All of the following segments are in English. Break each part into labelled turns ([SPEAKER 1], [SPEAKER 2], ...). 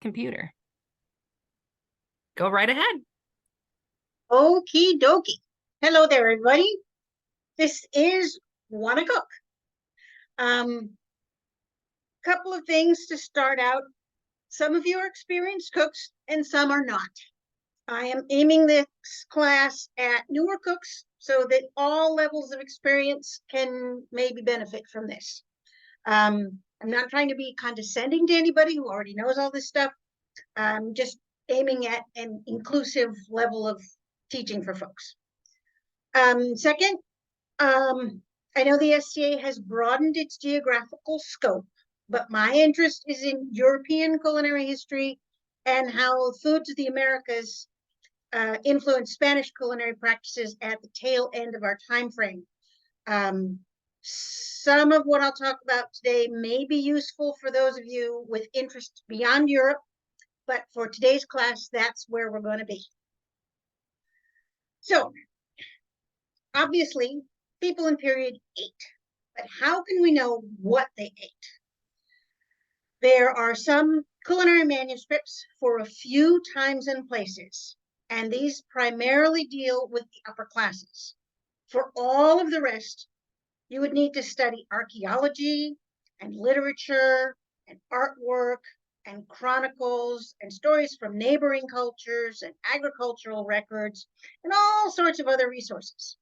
[SPEAKER 1] computer. Go right ahead.
[SPEAKER 2] Okie dokie. Hello there, everybody. This is Wanna Cook. Couple of things to start out. Some of you are experienced cooks and some are not. I am aiming this class at newer cooks so that all levels of experience can maybe benefit from this. I'm not trying to be condescending to anybody who already knows all this stuff. I'm just aiming at an inclusive level of teaching for folks. Second, I know the SCA has broadened its geographical scope, but my interest is in European culinary history and how foods of the Americas influenced Spanish culinary practices at the tail end of our time frame. Some of what I'll talk about today may be useful for those of you with interest beyond Europe, but for today's class, that's where we're going to be. So, obviously, people in period ate, but how can we know what they ate? There are some culinary manuscripts for a few times and places, and these primarily deal with the upper classes. For all of the rest, you would need to study archaeology and literature and artwork and chronicles and stories from neighboring cultures and agricultural records and all sorts of other resources.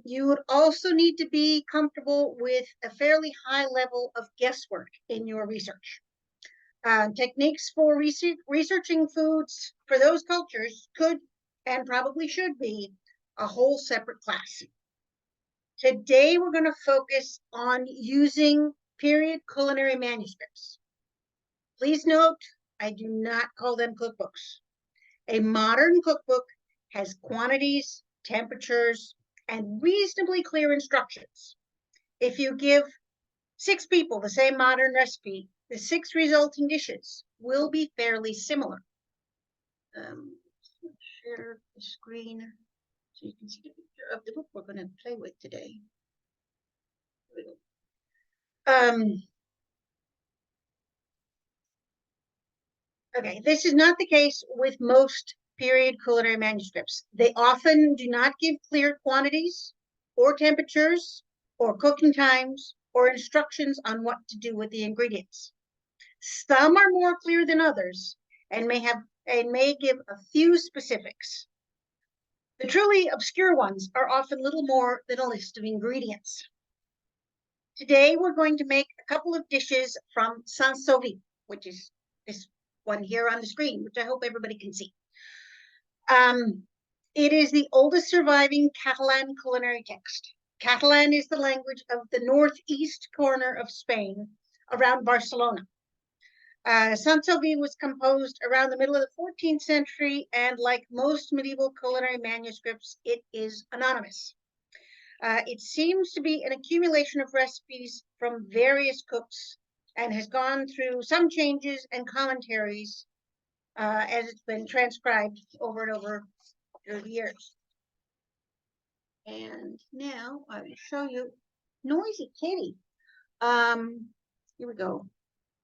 [SPEAKER 2] You would also need to be comfortable with a fairly high level of guesswork in your research. Techniques for researching foods for those cultures could and probably should be a whole separate class. Today, we're going to focus on using period culinary manuscripts. Please note, I do not call them cookbooks. A modern cookbook has quantities, temperatures, and reasonably clear instructions. If you give 6 people the same modern recipe, the 6 resulting dishes will be fairly similar. Share the screen so you can see the picture of the book we're going to play with today. Okay, this is not the case with most period culinary manuscripts. They often do not give clear quantities or temperatures or cooking times or instructions on what to do with the ingredients. Some are more clear than others and may give a few specifics. The truly obscure ones are often little more than a list of ingredients. Today, we're going to make a couple of dishes from Saint-Sauvy, which is this one here on the screen, which I hope everybody can see. It is the oldest surviving Catalan culinary text. Catalan is the language of the northeast corner of Spain, around Barcelona. Saint-Sauvy was composed around the middle of the 14th century, and like most medieval culinary manuscripts, it is anonymous. It seems to be an accumulation of recipes from various cooks and has gone through some changes and commentaries as it's been transcribed over and over through the years. And now I will show you Noisy Kitty. Here we go.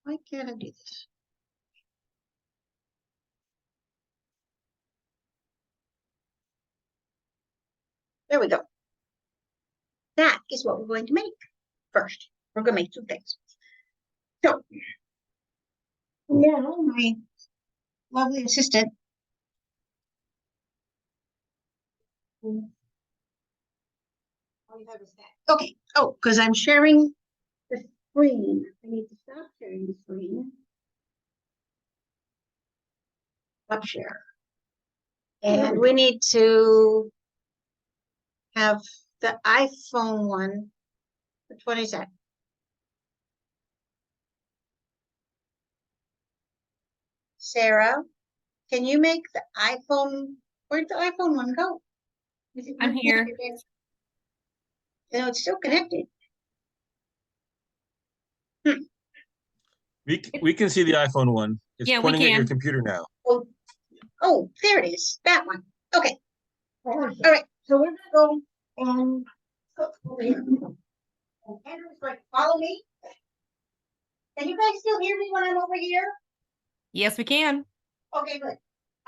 [SPEAKER 2] Why can't I do this? There we go. That is what we're going to make first. We're going to make 2 things. So now my lovely assistant okay. Oh, because I'm sharing the screen. I need to stop sharing the screen. Stop share. And we need to have the iPhone one. Which one is that? Sarah, can you make the iPhone? Where'd the iPhone one go?
[SPEAKER 1] I'm here.
[SPEAKER 2] You know, it's still connected.
[SPEAKER 3] We can see the iPhone one. It's pointing at your computer now.
[SPEAKER 2] Oh, there it is. That one. Okay. All right. So we're gonna go and cook over here. And Andrew's going to follow me. Can you guys still hear me when I'm over here?
[SPEAKER 1] Yes, we can.
[SPEAKER 2] Okay, good.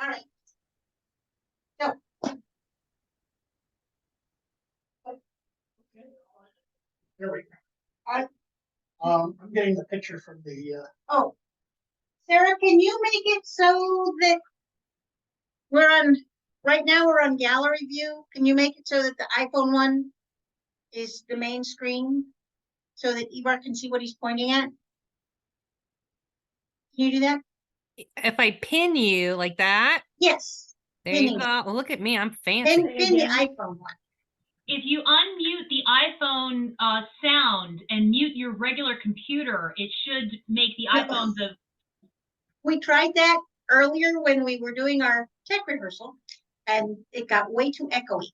[SPEAKER 2] All right. So,
[SPEAKER 4] There we go.
[SPEAKER 2] I-
[SPEAKER 4] I'm getting the picture from the,
[SPEAKER 2] oh, Sarah, can you make it so that we're on, right now we're on gallery view. Can you make it so that the iPhone one is the main screen? So that Ivar can see what he's pointing at? Can you do that?
[SPEAKER 1] If I pin you like that,
[SPEAKER 2] Yes.
[SPEAKER 1] there you
[SPEAKER 2] Pinning.
[SPEAKER 1] go. Well, look at me. I'm fancy.
[SPEAKER 2] Pin the iPhone one.
[SPEAKER 5] If you unmute the iPhone sound and mute your regular computer, it should make the
[SPEAKER 2] Yeah.
[SPEAKER 5] iPhone the.
[SPEAKER 2] We tried that earlier when we were doing our tech rehearsal, and it got way too echoey.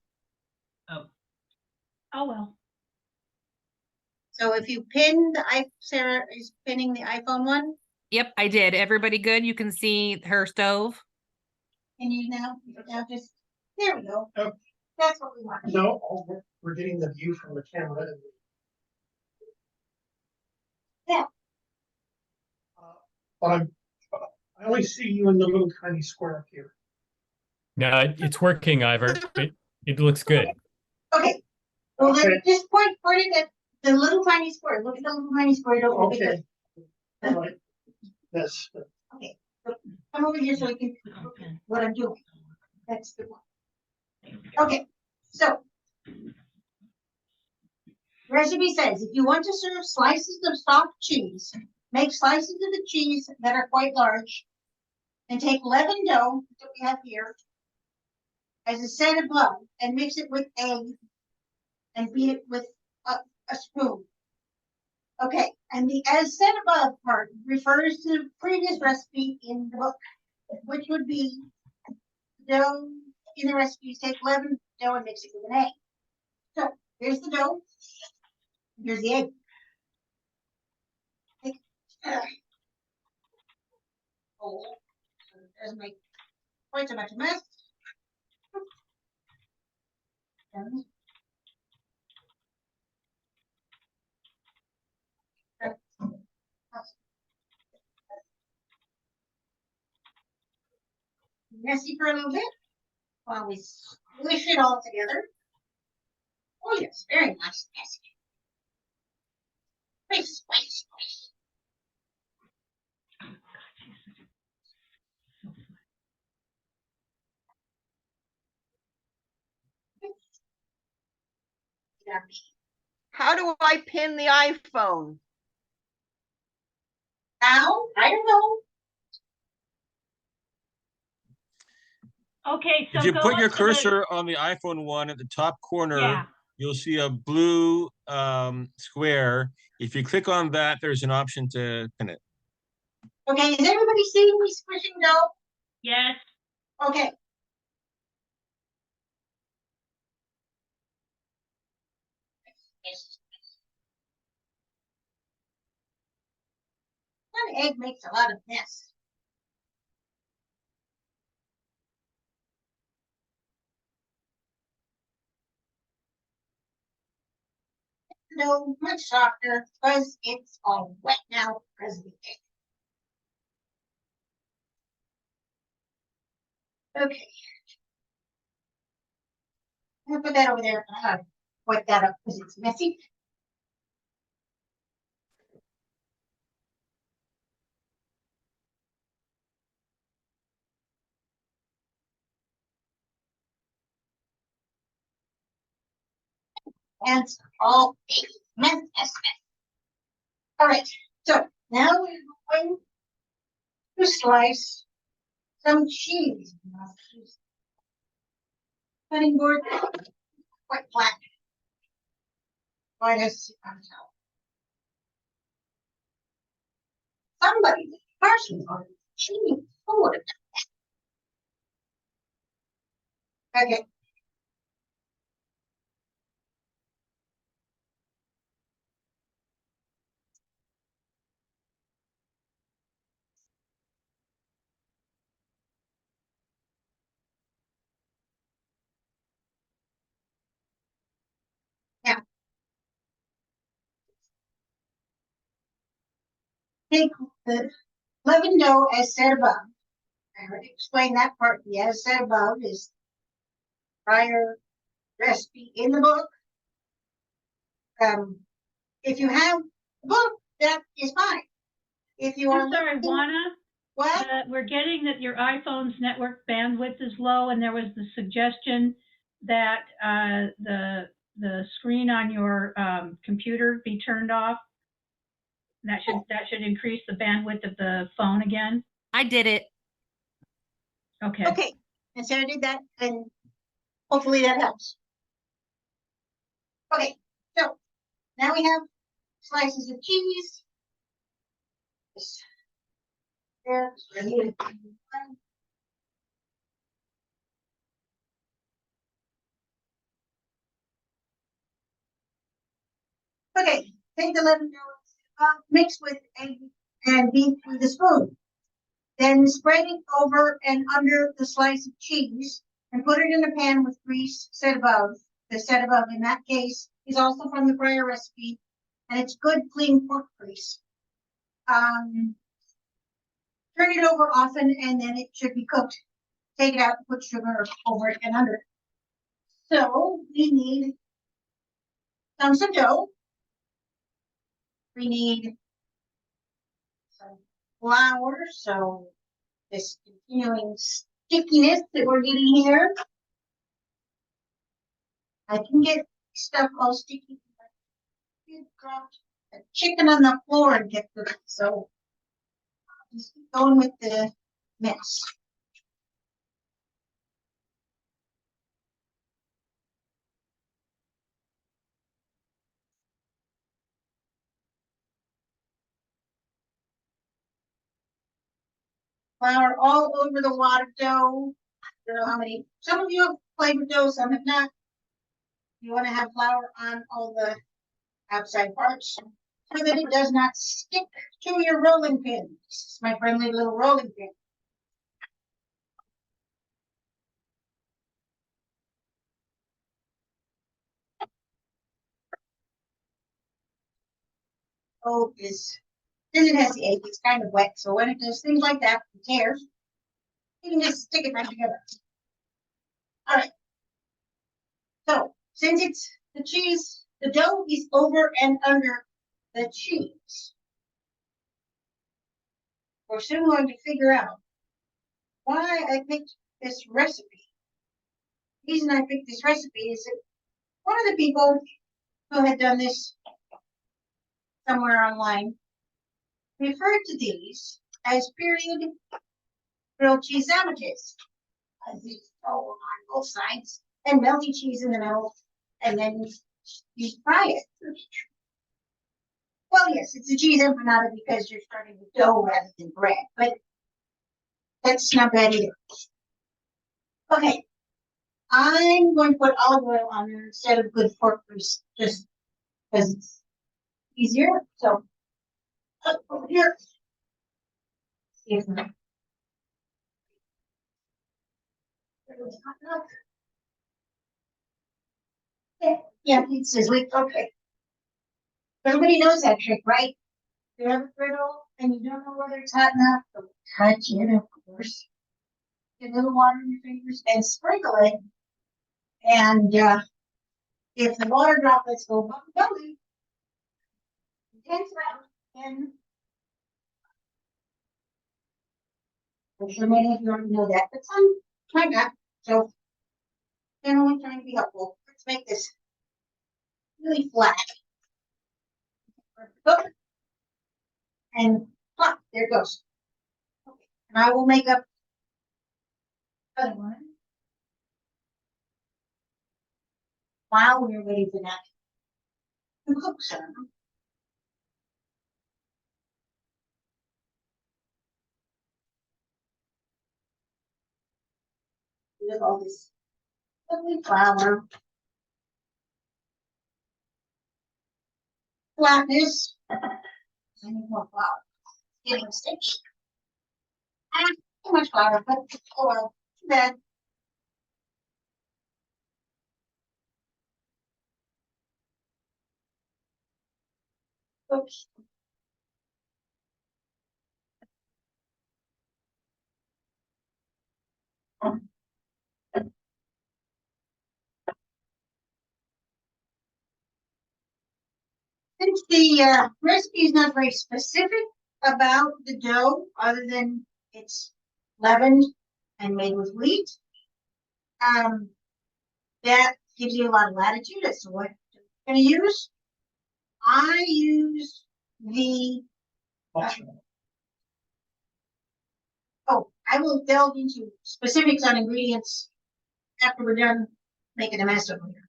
[SPEAKER 5] Oh well.
[SPEAKER 2] So if you pin Sarah is pinning the iPhone one.
[SPEAKER 1] Yep, I did. Everybody good? You can see her stove.
[SPEAKER 2] Can you now just, there we go.
[SPEAKER 4] Oh.
[SPEAKER 2] That's what we want.
[SPEAKER 4] no, we're getting the view from the camera.
[SPEAKER 2] Yeah.
[SPEAKER 4] But I only see you in the little tiny square up here.
[SPEAKER 6] No, it's working, Ivor. It looks good.
[SPEAKER 2] Okay. Well, then
[SPEAKER 4] Okay.
[SPEAKER 2] just point it at the little tiny square. Look at the little tiny square. Don't look at
[SPEAKER 4] Okay. All right. Yes.
[SPEAKER 2] Okay. So come over here so I can
[SPEAKER 5] Okay.
[SPEAKER 2] what I'm doing. That's the one. Okay. So recipe says if you want to serve slices of soft cheese, make slices of the cheese that are quite large, and take leaven dough that we have here as a set above, and mix it with egg, and beat it with a spoon. Okay, and the as said above part refers to the previous recipe in the book, which would be dough in the recipe. Take leaven dough and mix it with an egg. So here's the dough. Here's the egg. Oh, so it doesn't make quite so much a mess. Messy for a little bit while we squish it all together. Oh yes, very nice messy. Squish, squish, squish.
[SPEAKER 7] How do I pin the iPhone?
[SPEAKER 2] How? I don't know.
[SPEAKER 5] Okay, so
[SPEAKER 3] If you
[SPEAKER 5] go
[SPEAKER 3] put
[SPEAKER 5] up
[SPEAKER 3] your
[SPEAKER 5] to
[SPEAKER 3] cursor on the iPhone one at the top corner,
[SPEAKER 5] Yeah.
[SPEAKER 3] you'll see a blue square. If you click on that, there's an option to pin it.
[SPEAKER 2] Okay, is everybody seeing me squishing dough?
[SPEAKER 5] Yes.
[SPEAKER 2] Okay. One egg makes a lot of mess. No, much softer because it's all wet now because of the egg. Okay. I'm gonna put that over there. Wipe that up because it's messy. And it's all mess. All right. So now we're going to slice some cheese. Cutting board quite flat. Quite as somebody partially on cheese forward. Okay. Now take the leavened dough as said above. I already explained that part. The as said above is prior recipe in the book. If you have the book, that is fine. If you are
[SPEAKER 8] I'm sorry,
[SPEAKER 2] looking-
[SPEAKER 8] Juana,
[SPEAKER 2] what?
[SPEAKER 8] we're getting that your iPhone's network bandwidth is low, and there was the suggestion that the screen on your computer be turned off. That should increase the bandwidth of the phone again.
[SPEAKER 1] I did it.
[SPEAKER 8] Okay.
[SPEAKER 2] Okay, and Sarah did that, and hopefully that helps. Okay, so now we have slices of cheese. This- There, right here. Okay, take the leavened dough, mix with egg and beat with a spoon. Then spread it over and under the slice of cheese and put it in a pan with grease set above. The set above in that case is also from the prior recipe, and it's good clean pork grease. Turn it over often and then it should be cooked. Take it out and put sugar over it and under it. So we need some dough. We need some flour, so this continuing stickiness that we're getting here. I can get stuff all sticky. You dropped a chicken on the floor and get the so just keep going with the mess. Flour all over the water dough. I don't know how many. Some of you have flavored dough, some have not. You want to have flour on all the outside parts so that it does not stick to your rolling pin. This is my friendly little rolling pin. Oh, is then it has the egg. It's kind of wet, so when it does things like that, it tears. You can just stick it right together. All right. So since it's the cheese, the dough is over and under the cheese. We're soon going to figure out why I picked this recipe. The reason I picked this recipe is that one of the people who had done this somewhere online referred to these as period grilled cheese sandwiches. As these go on both sides and melty cheese in the middle, and then you fry it. Well, yes, it's a cheese empanada because you're starting with dough rather than bread, but that's not bad either. Okay, I'm going to put olive oil on there instead of good pork grease, just because it's easier. So, over here. Excuse me. Yeah, it's sizzling. Okay. Everybody knows that trick, right? You have a griddle and you don't know whether it's hot enough, so touch it, of course. Get a little water in your fingers and sprinkle it. And if the water droplets go bubbly, dance around. And I'm sure many of you already know that, but some might not. So generally trying to be helpful. Let's make this really flat. And plop, there it goes. Okay. And I will make up the other one while we're waiting for that to cook some. With all this lovely flour, flatness, I need more flour. Getting sticky. Too much flour, but oh well, too bad. Oops. The recipe is not very specific about the dough, other than it's leavened and made with wheat. That gives you a lot of latitude as to what you're going to use. I use the, I will delve into specifics on ingredients after we're done making a mess over here.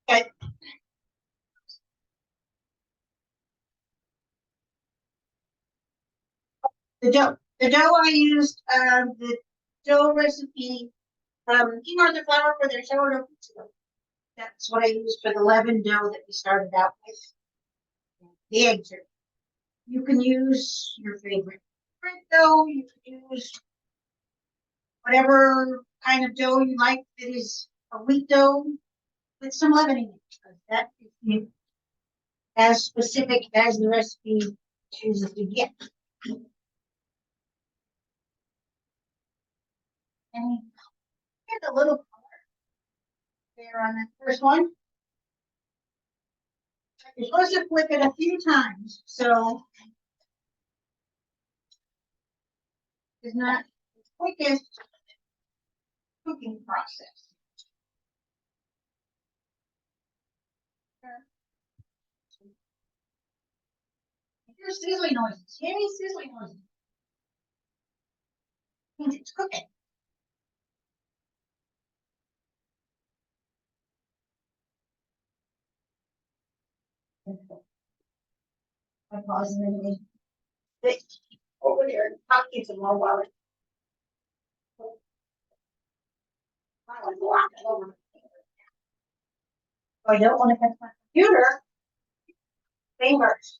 [SPEAKER 2] But the dough I used, the dough recipe from King Arthur Flour for their sourdough pizza. That's what I used for the leavened dough that we started out with. The eggs are. You can use your favorite bread dough. You can use whatever kind of dough you like that is a wheat dough with some leavening in it. Because that is as specific as the recipe chooses to get. And get a little color there on that first one. You're supposed to flip it a few times, so it's not the quickest cooking process. Hear sizzling noises. Hear any sizzling noises? Means it's cooking. I pause and then they over there and talking some more while it. I don't want to touch my computer. Fingers.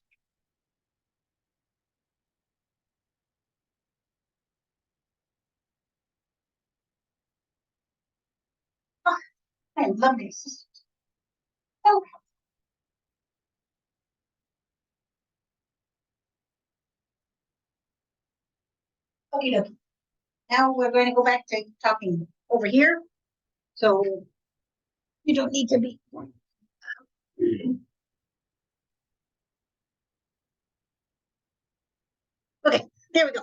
[SPEAKER 2] Oh, I love these. Oh. Okay, okay. Now we're going to go back to talking over here. So you don't need to be. Okay, there we go.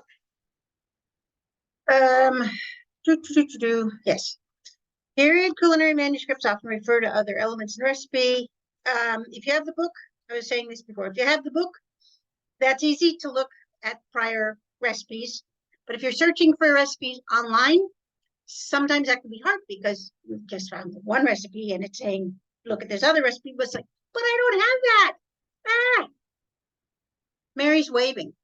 [SPEAKER 2] Yes. Period culinary manuscripts often refer to other elements in the recipe. If you have the book, I was saying this before, if you have the book, that's easy to look at prior recipes. But if you're searching for recipes online, sometimes that can be hard because you just found one recipe and it's saying, look at this other recipe, but it's like, but I don't have that. Ah! Mary's waving.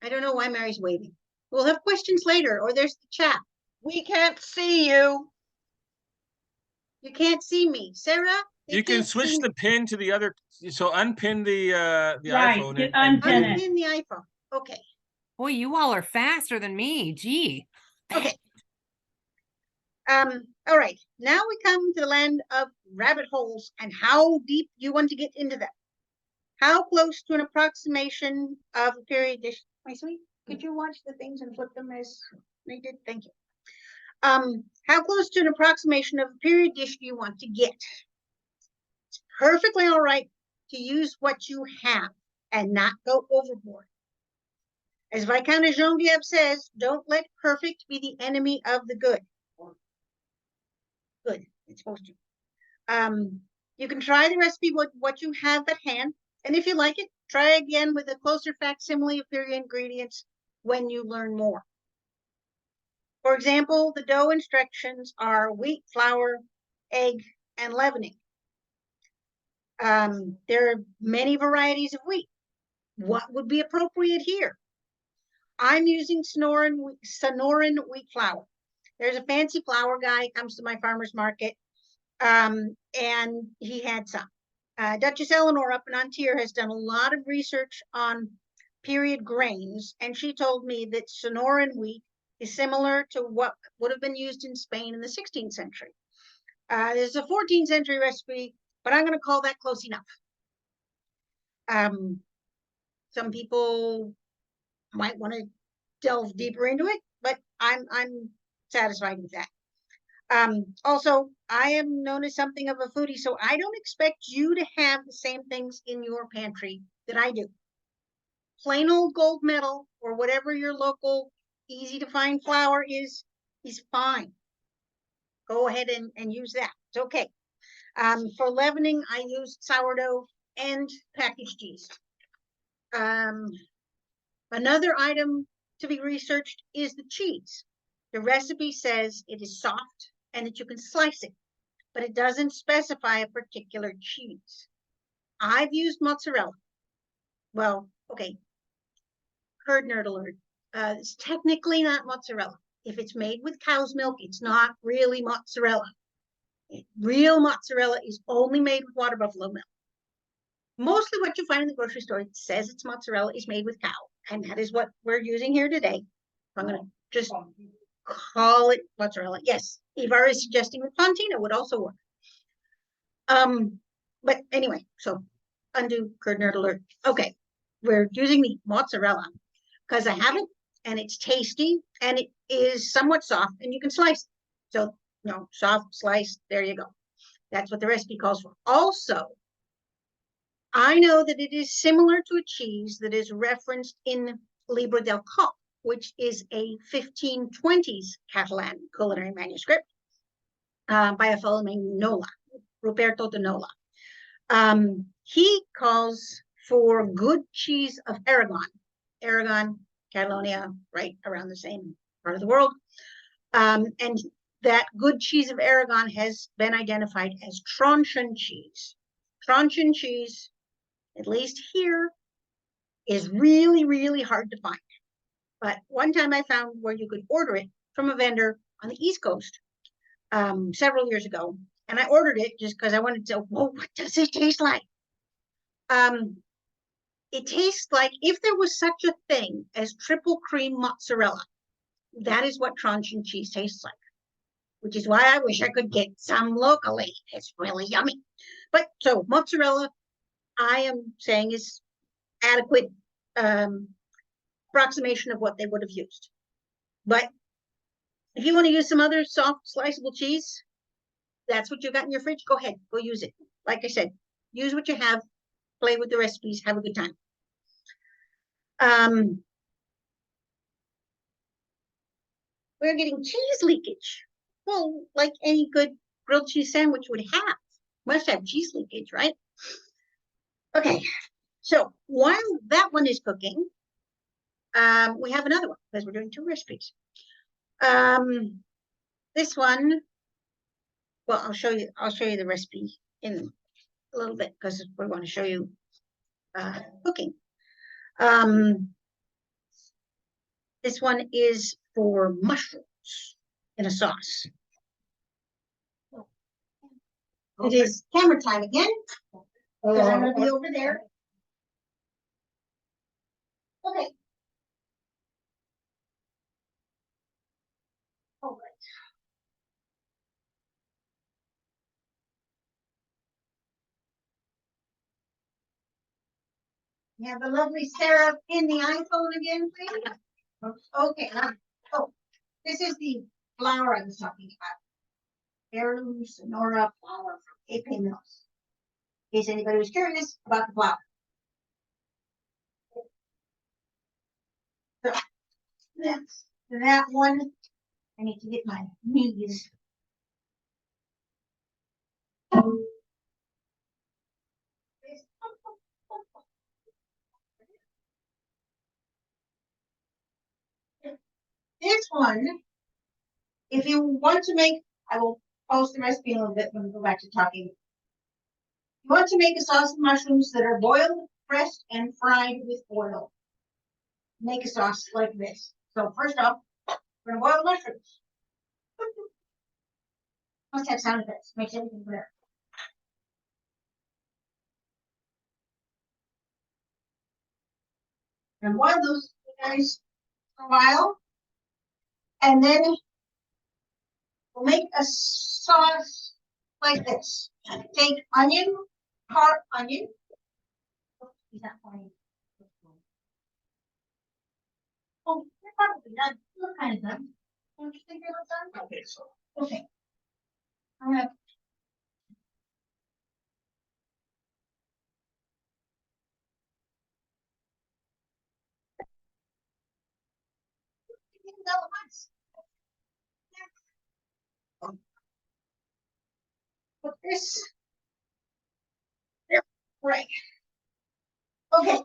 [SPEAKER 2] I don't know why Mary's waving. We'll have questions later, or there's the chat.
[SPEAKER 7] We can't see you.
[SPEAKER 2] You can't see me. Sarah?
[SPEAKER 3] You can switch the pin to the other, so unpin the
[SPEAKER 8] Right,
[SPEAKER 3] iPhone
[SPEAKER 8] get
[SPEAKER 3] and
[SPEAKER 8] unpin it.
[SPEAKER 2] Unpin the iPhone. Okay.
[SPEAKER 1] Boy, you all are faster than me. Gee.
[SPEAKER 2] Okay. All right. Now we come to the land of rabbit holes and how deep you want to get into them. How close to an approximation of a period dish? My sweet, could you watch the things and flip them as they did? Thank you. How close to an approximation of a period dish do you want to get? It's perfectly all right to use what you have and not go overboard. As Viscount Genevieve says, don't let perfect be the enemy of the good. Good, it's supposed to. You can try the recipe with what you have at hand, and if you like it, try again with a closer facsimile of your ingredients when you learn more. For example, the dough instructions are wheat, flour, egg, and leavening. There are many varieties of wheat. What would be appropriate here? I'm using Sonoran wheat flour. There's a fancy flour guy comes to my farmer's market, and he had some. Duchess Eleanor up in Ontario has done a lot of research on period grains, and she told me that Sonoran wheat is similar to what would have been used in Spain in the 16th century. There's a 14th century recipe, but I'm going to call that close enough. Some people might want to delve deeper into it, but I'm satisfied with that. Also, I am known as something of a foodie, so I don't expect you to have the same things in your pantry that I do. Plain old gold medal or whatever your local easy to find flour is fine. Go ahead and use that. It's okay. For leavening, I use sourdough and packaged cheese. Another item to be researched is the cheese. The recipe says it is soft and that you can slice it, but it doesn't specify a particular cheese. I've used mozzarella. Well, okay. Herd nerd alert. It's technically not mozzarella. If it's made with cow's milk, it's not really mozzarella. Real mozzarella is only made with water buffalo milk. Mostly what you find in the grocery store says it's mozzarella is made with cow, and that is what we're using here today. I'm going to just call it mozzarella. Yes, Ivar is suggesting that fontina would also work. But anyway, so undo curd nerd alert. Okay, we're using the mozzarella because I have it and it's tasty and it is somewhat soft and you can slice it. So, no, soft slice, there you go. That's what the recipe calls for. Also, I know that it is similar to a cheese that is referenced in Libro del Coq, which is a 1520s Catalan culinary manuscript by a fellow named Nola, Roberto de Nola. He calls for good cheese of Aragon. Aragon, Catalonia, right around the same part of the world. And that good cheese of Aragon has been identified as Tronchon cheese. Tronchon cheese, at least here, is really, really hard to find. But one time I found where you could order it from a vendor on the East Coast several years ago. And I ordered it just because I wanted to, whoa, what does it taste like? It tastes like if there was such a thing as triple cream mozzarella. That is what Tronchon cheese tastes like, which is why I wish I could get some locally. It's really yummy. But so mozzarella, I am saying is adequate approximation of what they would have used. But if you want to use some other soft sliceable cheese, that's what you got in your fridge, go ahead, go use it. Like I said, use what you have, play with the recipes, have a good time. We're getting cheese leakage. Well, like any good grilled cheese sandwich would have. Must have cheese leakage, right? Okay, so while that one is cooking, we have another one because we're doing two recipes. This one, well, I'll show you the recipe in a little bit because we want to show you cooking. This one is for mushrooms in a sauce. It is camera time again, because I'm going to be over there. Okay. All right. You have the lovely Sarah in the iPhone again, please. Okay. Oh, this is the flour I was talking about. Heirloom Sonora flour from AP Mills. In case anybody was curious about the flour. So that's that one. I need to get my knees. This one, if you want to make, I will post the recipe in a little bit when we go back to talking. You want to make a sauce of mushrooms that are boiled, pressed, and fried with oil. Make a sauce like this. So first off, we're gonna boil the mushrooms. Must have sound effects, makes everything better. And boil those guys for a while. And then we'll make a sauce like this. Take onion, carved onion. Is that funny? Oh, you're probably done. You look kind of done. Don't you think you look done?
[SPEAKER 4] Okay, so
[SPEAKER 2] Okay. I'm gonna. Put this. There, right. Okay.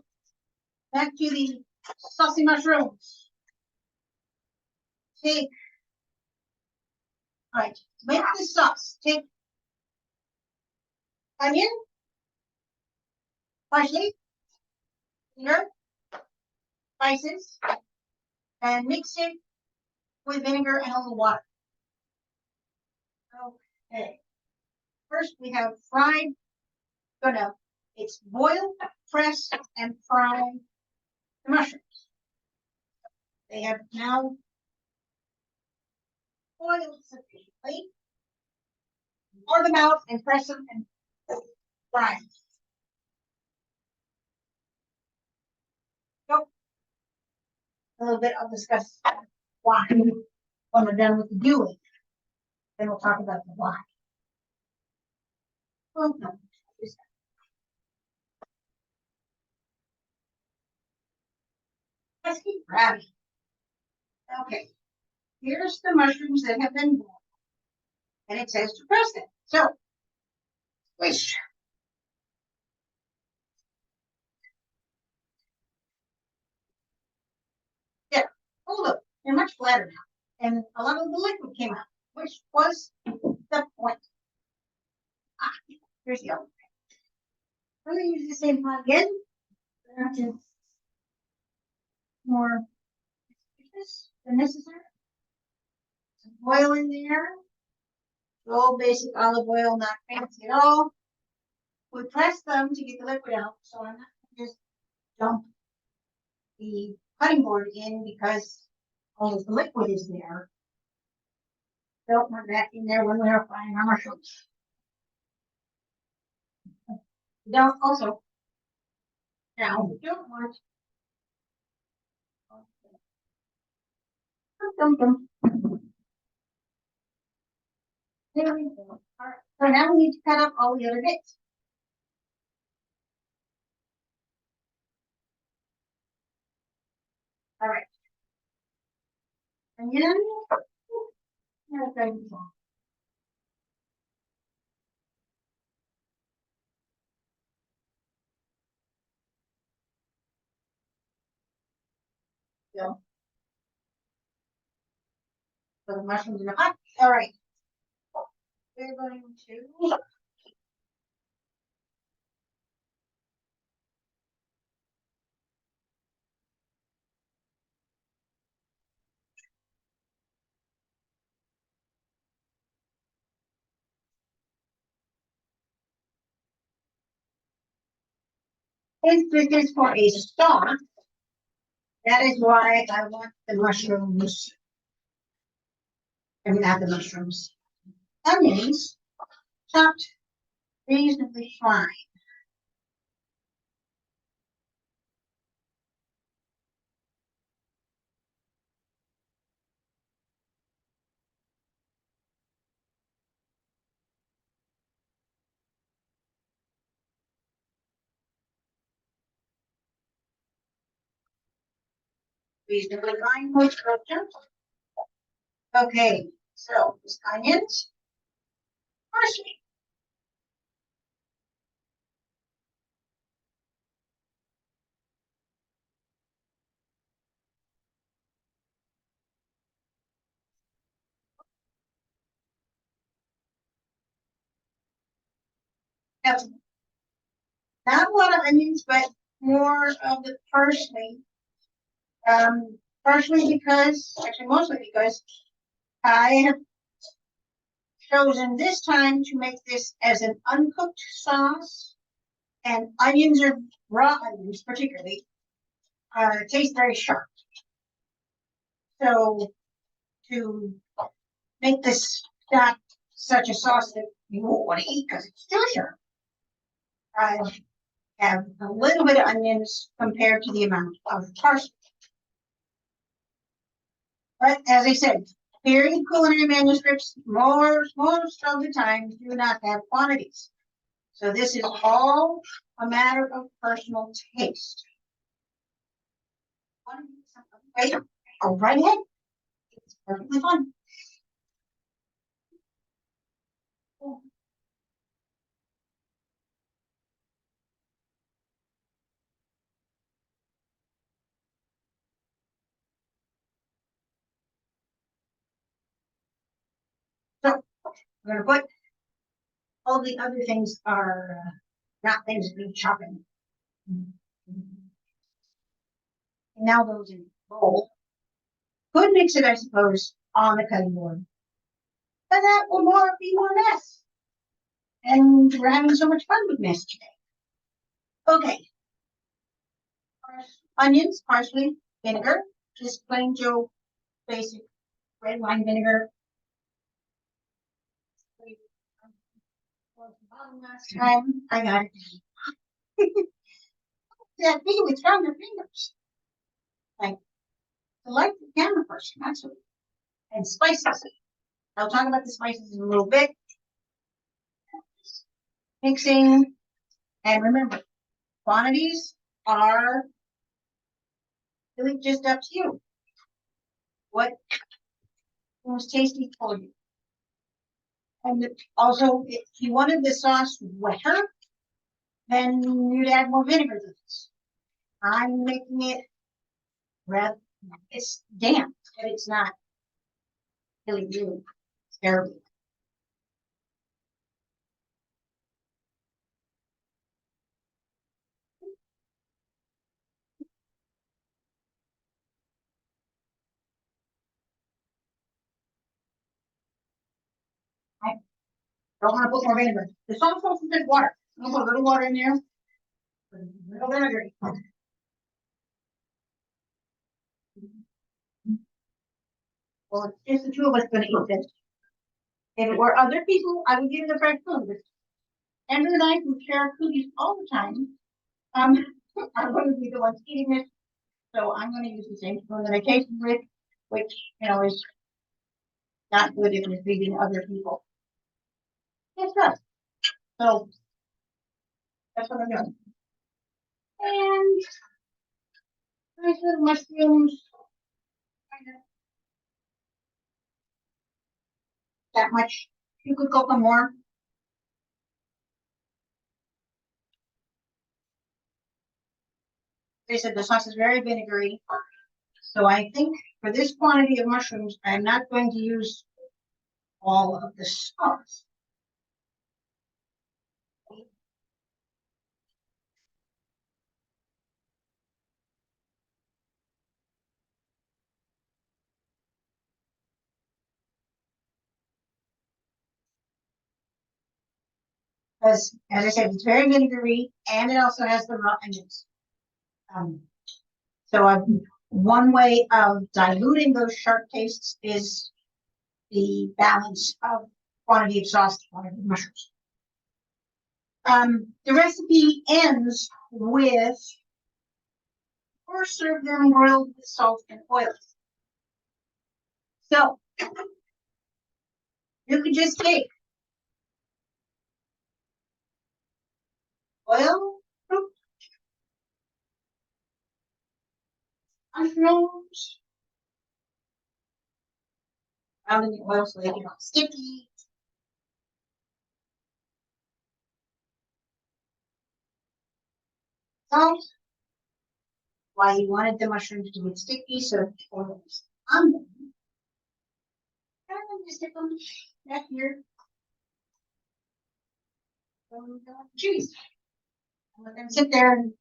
[SPEAKER 2] Back to the saucy mushrooms. Take. All right, make this sauce. Take onion, parsley, vinegar, spices, and mix it with vinegar and a little water. Okay. First, we have fried. It's boil, press, and fry the mushrooms. They have now boiled sufficiently. Pour them out and press them and fry them. So, a little bit, I'll discuss why when we're done with the doing. Then we'll talk about the why. Oh, no. Let's keep grabbing. Okay, here's the mushrooms that have been boiled. And it says to press them. So, squish. There. Oh, look, they're much flatter now. And a lot of the liquid came out, which was the point. Ah, here's the other thing. I'm going to use the same pot again. More than necessary. Some oil in there. Old basic olive oil, not fancy at all. We press them to get the liquid out, so I'm not going to just dump the cutting board in because all of the liquid is there. Don't want that in there when we are frying our mushrooms. Don't also, now we don't want. There we go. All right. So now we need to cut up all the other bits. All right. Onion. So the mushrooms in the pot. All right. We're going to. If this is for a sauce, that is why I want the mushrooms. I mean, not the mushrooms. Onions chopped reasonably fine. Reasonably fine post structure. Okay, so this onions, parsley. Now, not a lot of onions, but more of the parsley. Partially because, actually mostly because I have chosen this time to make this as an uncooked sauce, and onions are raw onions particularly taste very sharp. So to make this not such a sauce that you won't want to eat because it's too sharp, I have a little bit of onions compared to the amount of parsley. But as I said, Period culinary manuscripts, most of the time, do not have quantities. So this is all a matter of personal taste. Right, go right ahead. It's perfectly fun. So we're gonna put all the other things are not things that need chopping. And now those in bowl. Could mix it, I suppose, on the cutting board. But that will be more mess. And we're having so much fun with mess today. Okay. Onions, parsley, vinegar, just plain Joe basic red wine vinegar. Last time I got it. That me with stronger fingers. Like the camera person, actually. And spices. I'll talk about the spices in a little bit. Mixing. And remember, quantities are really just up to you. What was tasty for you. And also, if you wanted the sauce wetter, then you'd add more vinegar to this. I'm making it rather, it's damp, but it's not really it's terrible. I don't want to put more vinegar. The sauce also says water. I'm gonna put a little water in there. Put a little vinegar. Well, it's just the two of us gonna eat this. If it were other people, I would give it a fresh spoon, but Andrew and I who share cookies all the time, I'm going to be the ones eating this, so I'm going to use the same spoon that I tasted with, which, you know, is not good if it's feeding other people. It's good. So, that's what I'm doing. And nice little mushrooms. That much. You could go for more. They said the sauce is very vinegary. So I think for this quantity of mushrooms, I'm not going to use all of the sauce. Because, as I said, it's very vinegary, and it also has the raw onions. So one way of diluting those sharp tastes is the balance of quantity of sauce, quantity of mushrooms. The recipe ends with, or serve them grilled with salt and oil. So you could just take oil, mushrooms, out in the oil so they get all sticky. Salt. Why you wanted the mushrooms to get sticky, so the oil is on them. And then just stick them back here. Cheese. And let them sit there and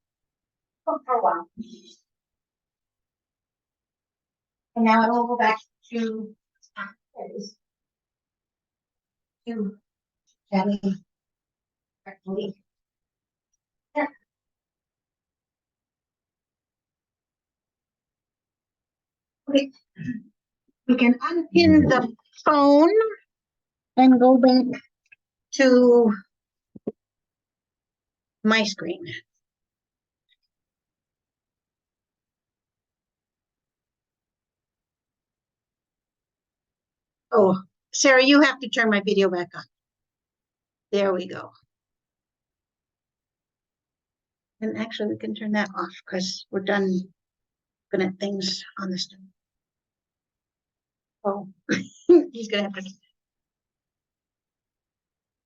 [SPEAKER 2] cook for a while. And now I will go back to Jenny. Actually. There. Okay. We can unpin the phone and go back to my screen. Oh, Sarah, you have to turn my video back on. There we go. And actually, we can turn that off because we're done looking at things on this. Oh, he's gonna have to.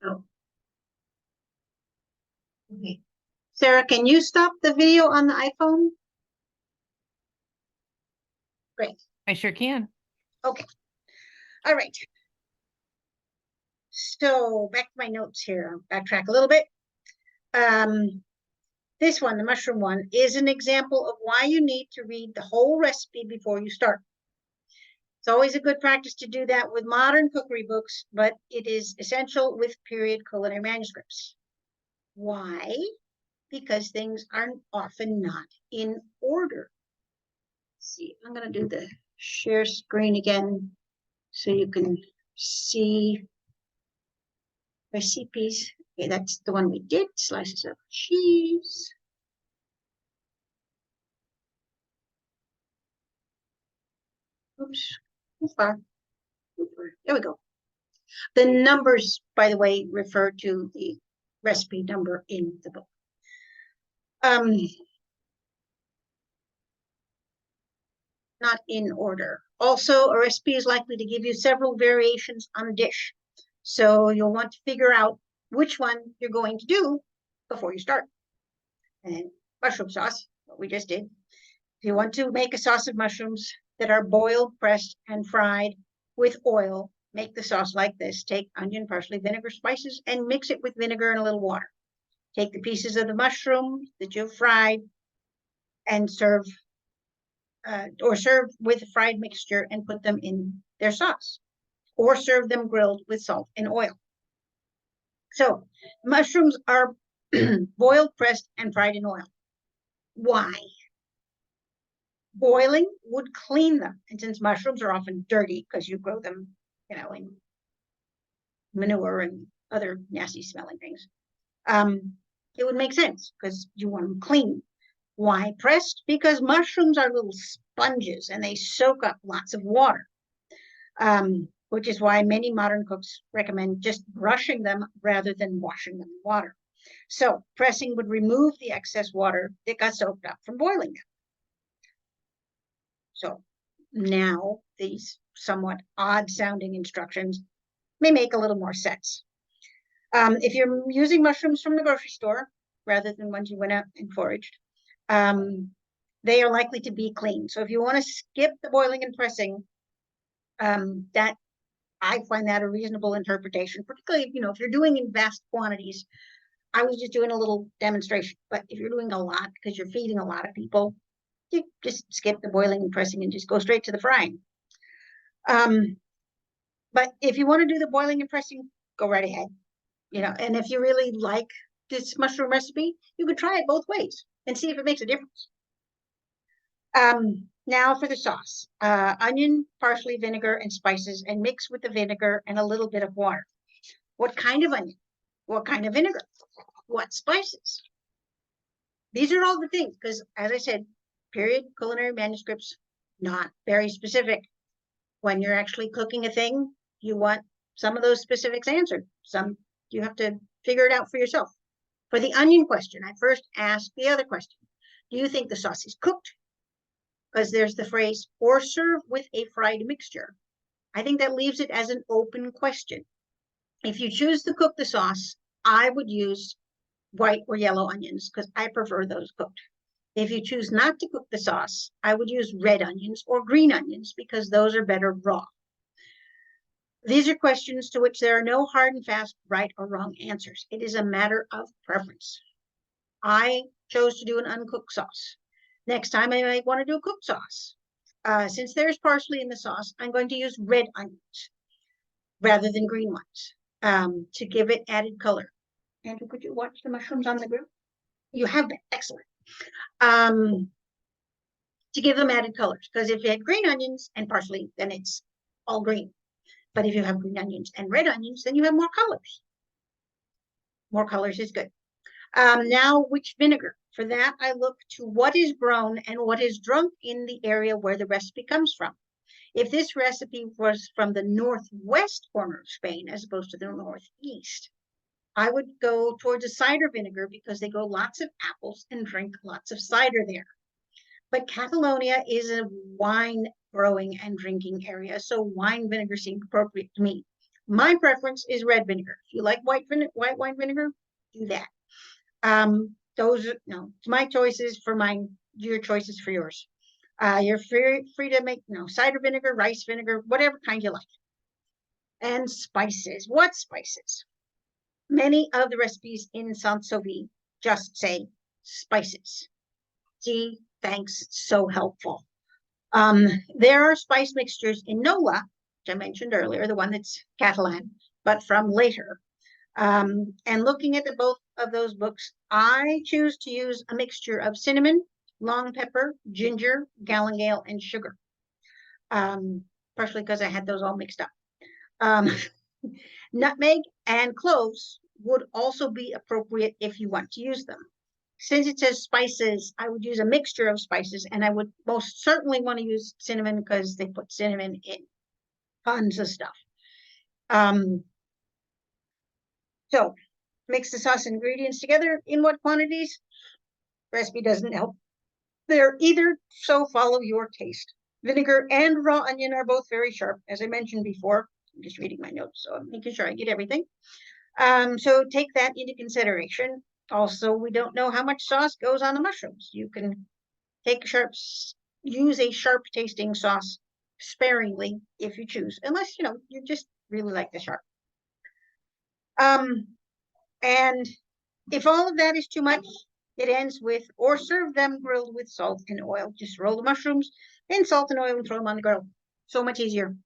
[SPEAKER 2] Oh. Okay. Sarah, can you stop the video on the iPhone? Great.
[SPEAKER 1] I sure can.
[SPEAKER 2] Okay. All right. So back to my notes here. I'll backtrack a little bit. This one, the mushroom one, is an example of why you need to read the whole recipe before you start. It's always a good practice to do that with modern cookery books, but it is essential with period culinary manuscripts. Why? Because things are often not in order. Let's see, I'm going to do the share screen again so you can see recipes. Okay, that's the one we did. Slices of cheese. Oops, too far. There we go. The numbers, by the way, refer to the recipe number in the book. Not in order. Also, a recipe is likely to give you several variations on a dish. So you'll want to figure out which one you're going to do before you start. And mushroom sauce, what we just did. If you want to make a sauce of mushrooms that are boiled, pressed, and fried with oil, make the sauce like this. Take onion, parsley, vinegar, spices, and mix it with vinegar and a little water. Take the pieces of the mushroom that you've fried and serve with a fried mixture and put them in their sauce, or serve them grilled with salt and oil. So mushrooms are boiled, pressed, and fried in oil. Why? Boiling would clean them, and since mushrooms are often dirty because you grow them, in manure and other nasty smelling things, it would make sense because you want them clean. Why pressed? Because mushrooms are little sponges and they soak up lots of water, which is why many modern cooks recommend just brushing them rather than washing them in water. So pressing would remove the excess water that got soaked up from boiling them. So now these somewhat odd sounding instructions may make a little more sense. If you're using mushrooms from the grocery store rather than ones you went out and foraged, they are likely to be clean. So if you want to skip the boiling and pressing, that I find that a reasonable interpretation, particularly if you're doing in vast quantities. I was just doing a little demonstration, but if you're doing a lot because you're feeding a lot of people, you just skip the boiling and pressing and just go straight to the frying. But if you want to do the boiling and pressing, go right ahead. And if you really like this mushroom recipe, you could try it both ways and see if it makes a difference. Now for the sauce. Onion, parsley, vinegar, and spices, and mix with the vinegar and a little bit of water. What kind of onion? What kind of vinegar? What spices? These are all the things, because as I said, period culinary manuscripts, not very specific. When you're actually cooking a thing, you want some of those specifics answered. Some you have to figure it out for yourself. For the onion question, I first asked the other question. Do you think the sauce is cooked? Because there's the phrase, or serve with a fried mixture. I think that leaves it as an open question. If you choose to cook the sauce, I would use white or yellow onions because I prefer those cooked. If you choose not to cook the sauce, I would use red onions or green onions because those are better raw. These are questions to which there are no hard and fast right or wrong answers. It is a matter of preference. I chose to do an uncooked sauce. Next time I might want to do a cooked sauce. Since there's parsley in the sauce, I'm going to use red onions rather than green ones to give it added color. Andrew, could you watch the mushrooms on the grill? You have been. Excellent. To give them added colors, because if you had green onions and parsley, then it's all green. But if you have green onions and red onions, then you have more colors. More colors is good. Now, which vinegar? For that, I look to what is grown and what is drunk in the area where the recipe comes from. If this recipe was from the northwest corner of Spain as opposed to the northeast, I would go towards a cider vinegar because they grow lots of apples and drink lots of cider there. But Catalonia is a wine growing and drinking area, so wine vinegar seemed appropriate to me. My preference is red vinegar. If you like white wine vinegar, do that. Those are my choices for mine. Your choices for yours. You're free to make cider vinegar, rice vinegar, whatever kind you like. And spices. What spices? Many of the recipes in Saint-Sauvy just say spices. Gee, thanks, so helpful. There are spice mixtures in Nola, which I mentioned earlier, the one that's Catalan, but from later. And looking at both of those books, I choose to use a mixture of cinnamon, long pepper, ginger, galangal, and sugar. Partially because I had those all mixed up. Nutmeg and cloves would also be appropriate if you want to use them. Since it says spices, I would use a mixture of spices, and I would most certainly want to use cinnamon because they put cinnamon in tons of stuff. So mix the sauce ingredients together. In what quantities? Recipe doesn't help there either, so follow your taste. Vinegar and raw onion are both very sharp, as I mentioned before. I'm just reading my notes, so I'm making sure I get everything. So take that into consideration. Also, we don't know how much sauce goes on the mushrooms. You can use a sharp tasting sauce sparingly if you choose, unless you just really like the sharp. And if all of that is too much, it ends with, or serve them grilled with salt and oil. Just roll the mushrooms in salt and oil and throw them on the grill. So much easier.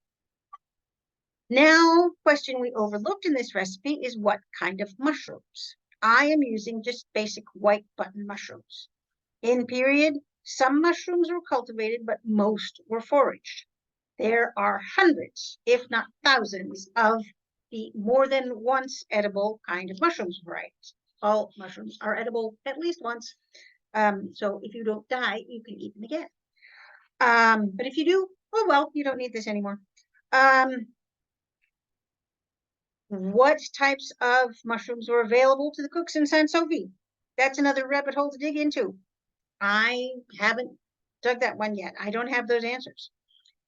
[SPEAKER 2] Now, question we overlooked in this recipe is what kind of mushrooms? I am using just basic white button mushrooms. In period, some mushrooms were cultivated, but most were foraged. There are hundreds, if not thousands, of the more than once edible kind of mushrooms varieties. All mushrooms are edible at least once. So if you don't die, you can eat them again. But if you do, oh well, you don't need this anymore. What types of mushrooms were available to the cooks in Saint-Sauvy? That's another rabbit hole to dig into. I haven't dug that one yet. I don't have those answers.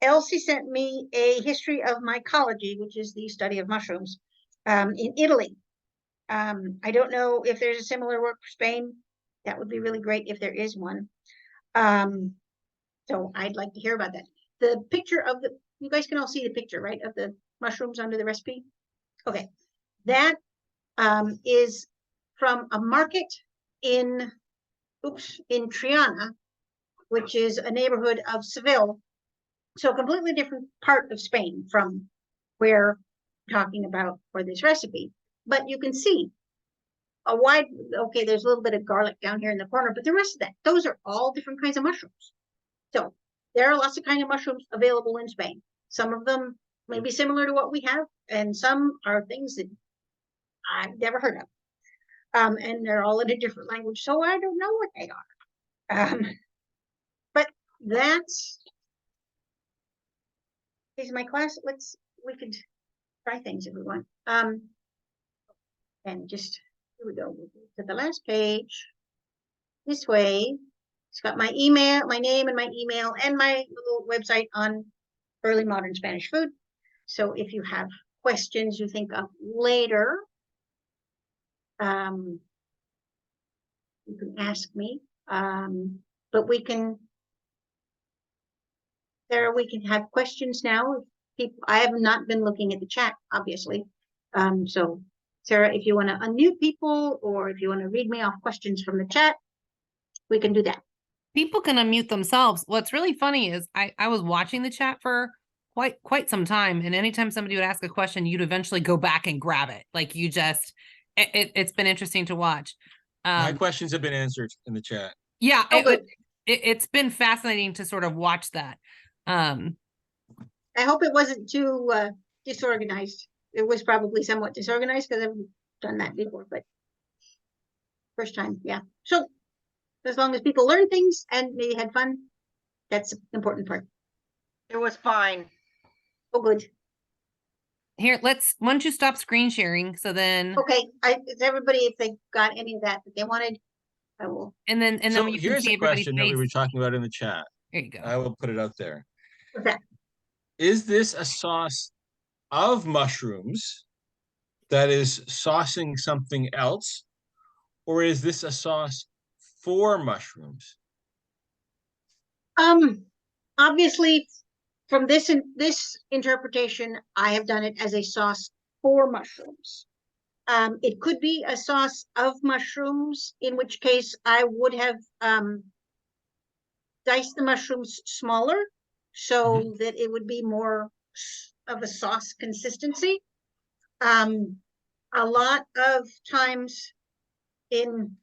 [SPEAKER 2] Elsie sent me a history of mycology, which is the study of mushrooms, in Italy. I don't know if there's a similar work for Spain. That would be really great if there is one. So I'd like to hear about that. The picture of you guys can all see the picture, right, of the mushrooms under the recipe? Okay, that is from a market in Triana, which is a neighborhood of Seville. So a completely different part of Spain from where we're talking about for this recipe. But you can see there's a little bit of garlic down here in the corner, but the rest of that, those are all different kinds of mushrooms. So there are lots of kinds of mushrooms available in Spain. Some of them may be similar to what we have, and some are things that I've never heard of. And they're all in a different language, so I don't know what they are. But that's is my class. We could try things if we want. And just here we go to the last page. This way, it's got my email, my name, and my email, and my little website on early modern Spanish food. So if you have questions you think of later, you can ask me. But we can have questions now. I have not been looking at the chat, obviously. So Sarah, if you want to unmute people, or if you want to read me off questions from the chat, we can do that.
[SPEAKER 1] People can unmute themselves. What's really funny is I was watching the chat for quite some time, and anytime somebody would ask a question, you'd eventually go back and grab it. Like you just, it's been interesting to watch.
[SPEAKER 3] My questions have been answered in the chat.
[SPEAKER 1] Yeah,
[SPEAKER 2] good.
[SPEAKER 1] It's been fascinating to sort of watch that.
[SPEAKER 2] I hope it wasn't too disorganized. It was probably somewhat disorganized because I've done that before, but first time, yeah. So as long as people learn things and they had fun, that's the important part.
[SPEAKER 7] It was fine.
[SPEAKER 2] Oh, good.
[SPEAKER 1] Here, why don't you stop screen sharing? So then,
[SPEAKER 2] Okay, is everybody, if they got any of that they wanted, I will.
[SPEAKER 1] and then
[SPEAKER 3] So
[SPEAKER 1] you can
[SPEAKER 3] here's
[SPEAKER 1] see
[SPEAKER 3] a
[SPEAKER 1] everybody's
[SPEAKER 3] question that we
[SPEAKER 1] face.
[SPEAKER 3] were talking about in the chat.
[SPEAKER 1] There you go.
[SPEAKER 3] I will put it out there.
[SPEAKER 2] Okay.
[SPEAKER 3] Is this a sauce of mushrooms that is saucing something else, or is this a sauce for mushrooms?
[SPEAKER 2] Obviously, from this interpretation, I have done it as a sauce for mushrooms. It could be a sauce of mushrooms, in which case I would have diced the mushrooms smaller so that it would be more of a sauce consistency. A lot of times in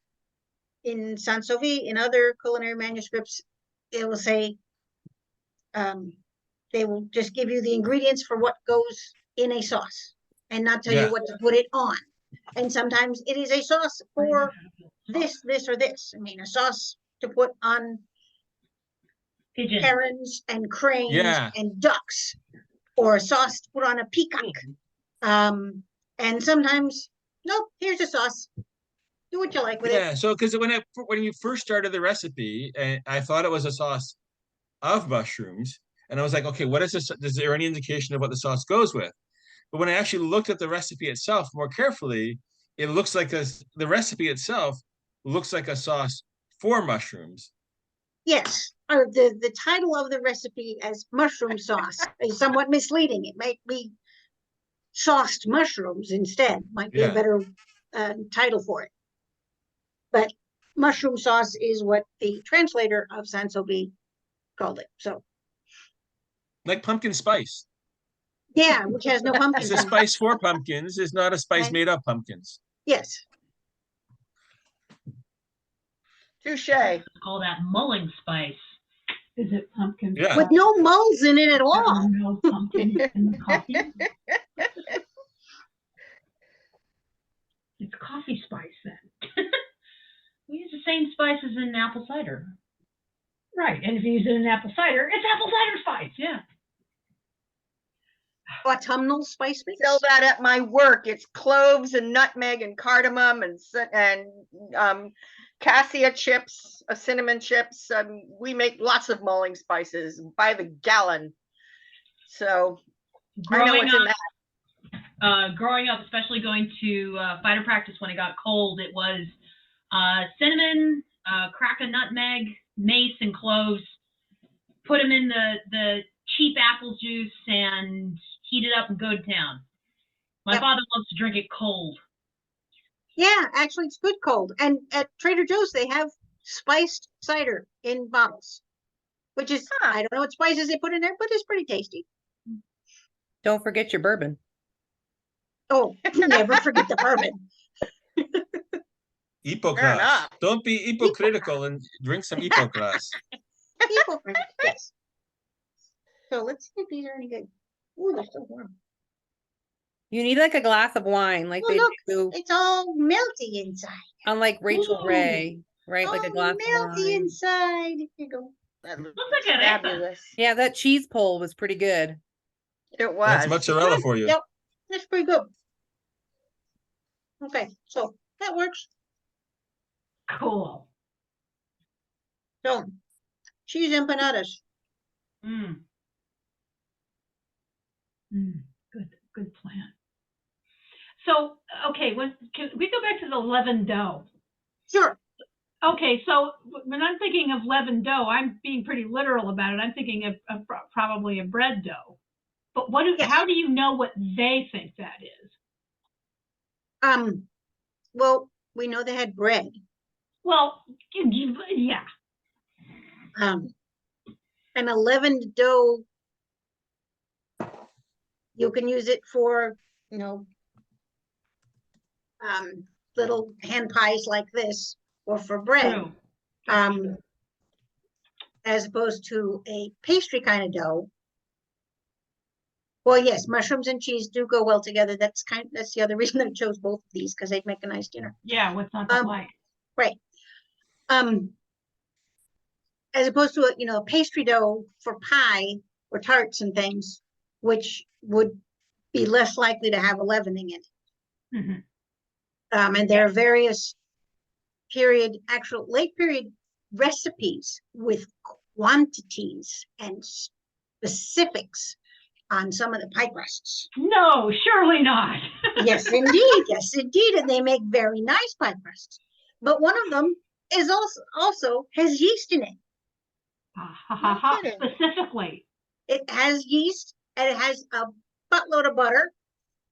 [SPEAKER 2] Sansovi, in other culinary manuscripts, it will say they will just give you the ingredients for what goes in a sauce and not tell you what to put it on. And sometimes it is a sauce for this, or this. I mean, a sauce to put on
[SPEAKER 5] Pigeon.
[SPEAKER 2] herons and cranes and ducks, or a sauce to put on a peacock. And sometimes, nope, here's a sauce. Do what you like with it.
[SPEAKER 3] Yeah, so because when you first started the recipe, I thought it was a sauce of mushrooms, and I was like, okay, what is this? Is there any indication of what the sauce goes with? But when I actually looked at the recipe itself more carefully, it looks like the recipe itself looks like a sauce for mushrooms.
[SPEAKER 2] Yes, the title of the recipe as mushroom sauce is somewhat misleading. It might be sauced mushrooms instead, might be a better title for it. But mushroom sauce is what the translator of Sansobi called it. So,
[SPEAKER 3] like pumpkin spice.
[SPEAKER 2] Yeah, which has no pumpkins.
[SPEAKER 3] It's a spice for pumpkins. It's not a spice made of pumpkins.
[SPEAKER 2] Yes.
[SPEAKER 7] Touche.
[SPEAKER 5] Call that mulling spice.
[SPEAKER 8] Is it pumpkin?
[SPEAKER 3] Yeah.
[SPEAKER 2] With no mulls in it at all.
[SPEAKER 8] No pumpkin in the coffee. It's coffee spice then.
[SPEAKER 5] We use the same spices in apple cider.
[SPEAKER 8] Right, and if you use it in apple cider, it's apple cider spice.
[SPEAKER 5] Yeah.
[SPEAKER 2] Autumnal spice mix.
[SPEAKER 7] Sell that at my work. It's cloves and nutmeg and cardamom and cassia chips, cinnamon chips. We make lots of mulling spices by the gallon. So I know what's in that.
[SPEAKER 5] Growing up, especially going to fighter practice when it got cold, it was cinnamon, crack a nutmeg, mace, and cloves. Put them in the cheap apple juice and heat it up and go to town. My father loves to drink it cold.
[SPEAKER 2] Yeah, actually, it's good cold. And at Trader Joe's, they have spiced cider in bottles, which is, I don't know what spices they put in there, but it's pretty tasty.
[SPEAKER 1] Don't forget your bourbon.
[SPEAKER 2] Oh, never forget the bourbon.
[SPEAKER 3] Hippocras. Don't be hypocritical and drink some Hippocras.
[SPEAKER 2] Yes. So let's see if these are any good. Ooh, they're so warm.
[SPEAKER 1] You need like a glass of wine, like
[SPEAKER 2] Oh,
[SPEAKER 1] they
[SPEAKER 2] look,
[SPEAKER 1] do
[SPEAKER 2] it's all melty inside.
[SPEAKER 1] on like Rachel
[SPEAKER 2] Ooh.
[SPEAKER 1] Ray, right? Like a glass of
[SPEAKER 2] melty
[SPEAKER 1] wine.
[SPEAKER 2] inside. Here you go.
[SPEAKER 7] That looks
[SPEAKER 5] Looks like an apple.
[SPEAKER 7] fabulous.
[SPEAKER 1] Yeah, that cheese pull was pretty good.
[SPEAKER 7] It was.
[SPEAKER 3] That's mozzarella for you.
[SPEAKER 2] Yep, that's pretty good. Okay, so that works.
[SPEAKER 5] Cool.
[SPEAKER 2] So, cheese empanadas.
[SPEAKER 5] Mm.
[SPEAKER 8] Good plan. So, okay, can we go back to the leavened dough?
[SPEAKER 2] Sure.
[SPEAKER 8] Okay, so when I'm thinking of leavened dough, I'm being pretty literal about it. I'm thinking of probably a bread dough. But how do you know what they think that is?
[SPEAKER 2] Well, we know they had bread.
[SPEAKER 8] Well, yeah.
[SPEAKER 2] An leavened dough, you can use it for, little hand pies like this, or for bread.
[SPEAKER 5] True.
[SPEAKER 2] As opposed to a pastry kind of dough. Well, yes, mushrooms and cheese do go well together. That's the other reason I chose both of these, because they'd make a nice dinner.
[SPEAKER 8] Yeah, what's not to like?
[SPEAKER 2] Right. As opposed to a pastry dough for pie or tarts and things, which would be less likely to have a leavening in it.
[SPEAKER 8] Mhm.
[SPEAKER 2] And there are various actual late period recipes with quantities and specifics on some of the pie crusts.
[SPEAKER 8] No, surely not.
[SPEAKER 2] Yes, indeed. Yes, indeed. And they make very nice pie crusts. But one of them is also has yeast in it.
[SPEAKER 7] No kidding.
[SPEAKER 8] Specifically.
[SPEAKER 2] It has yeast and it has a buttload of butter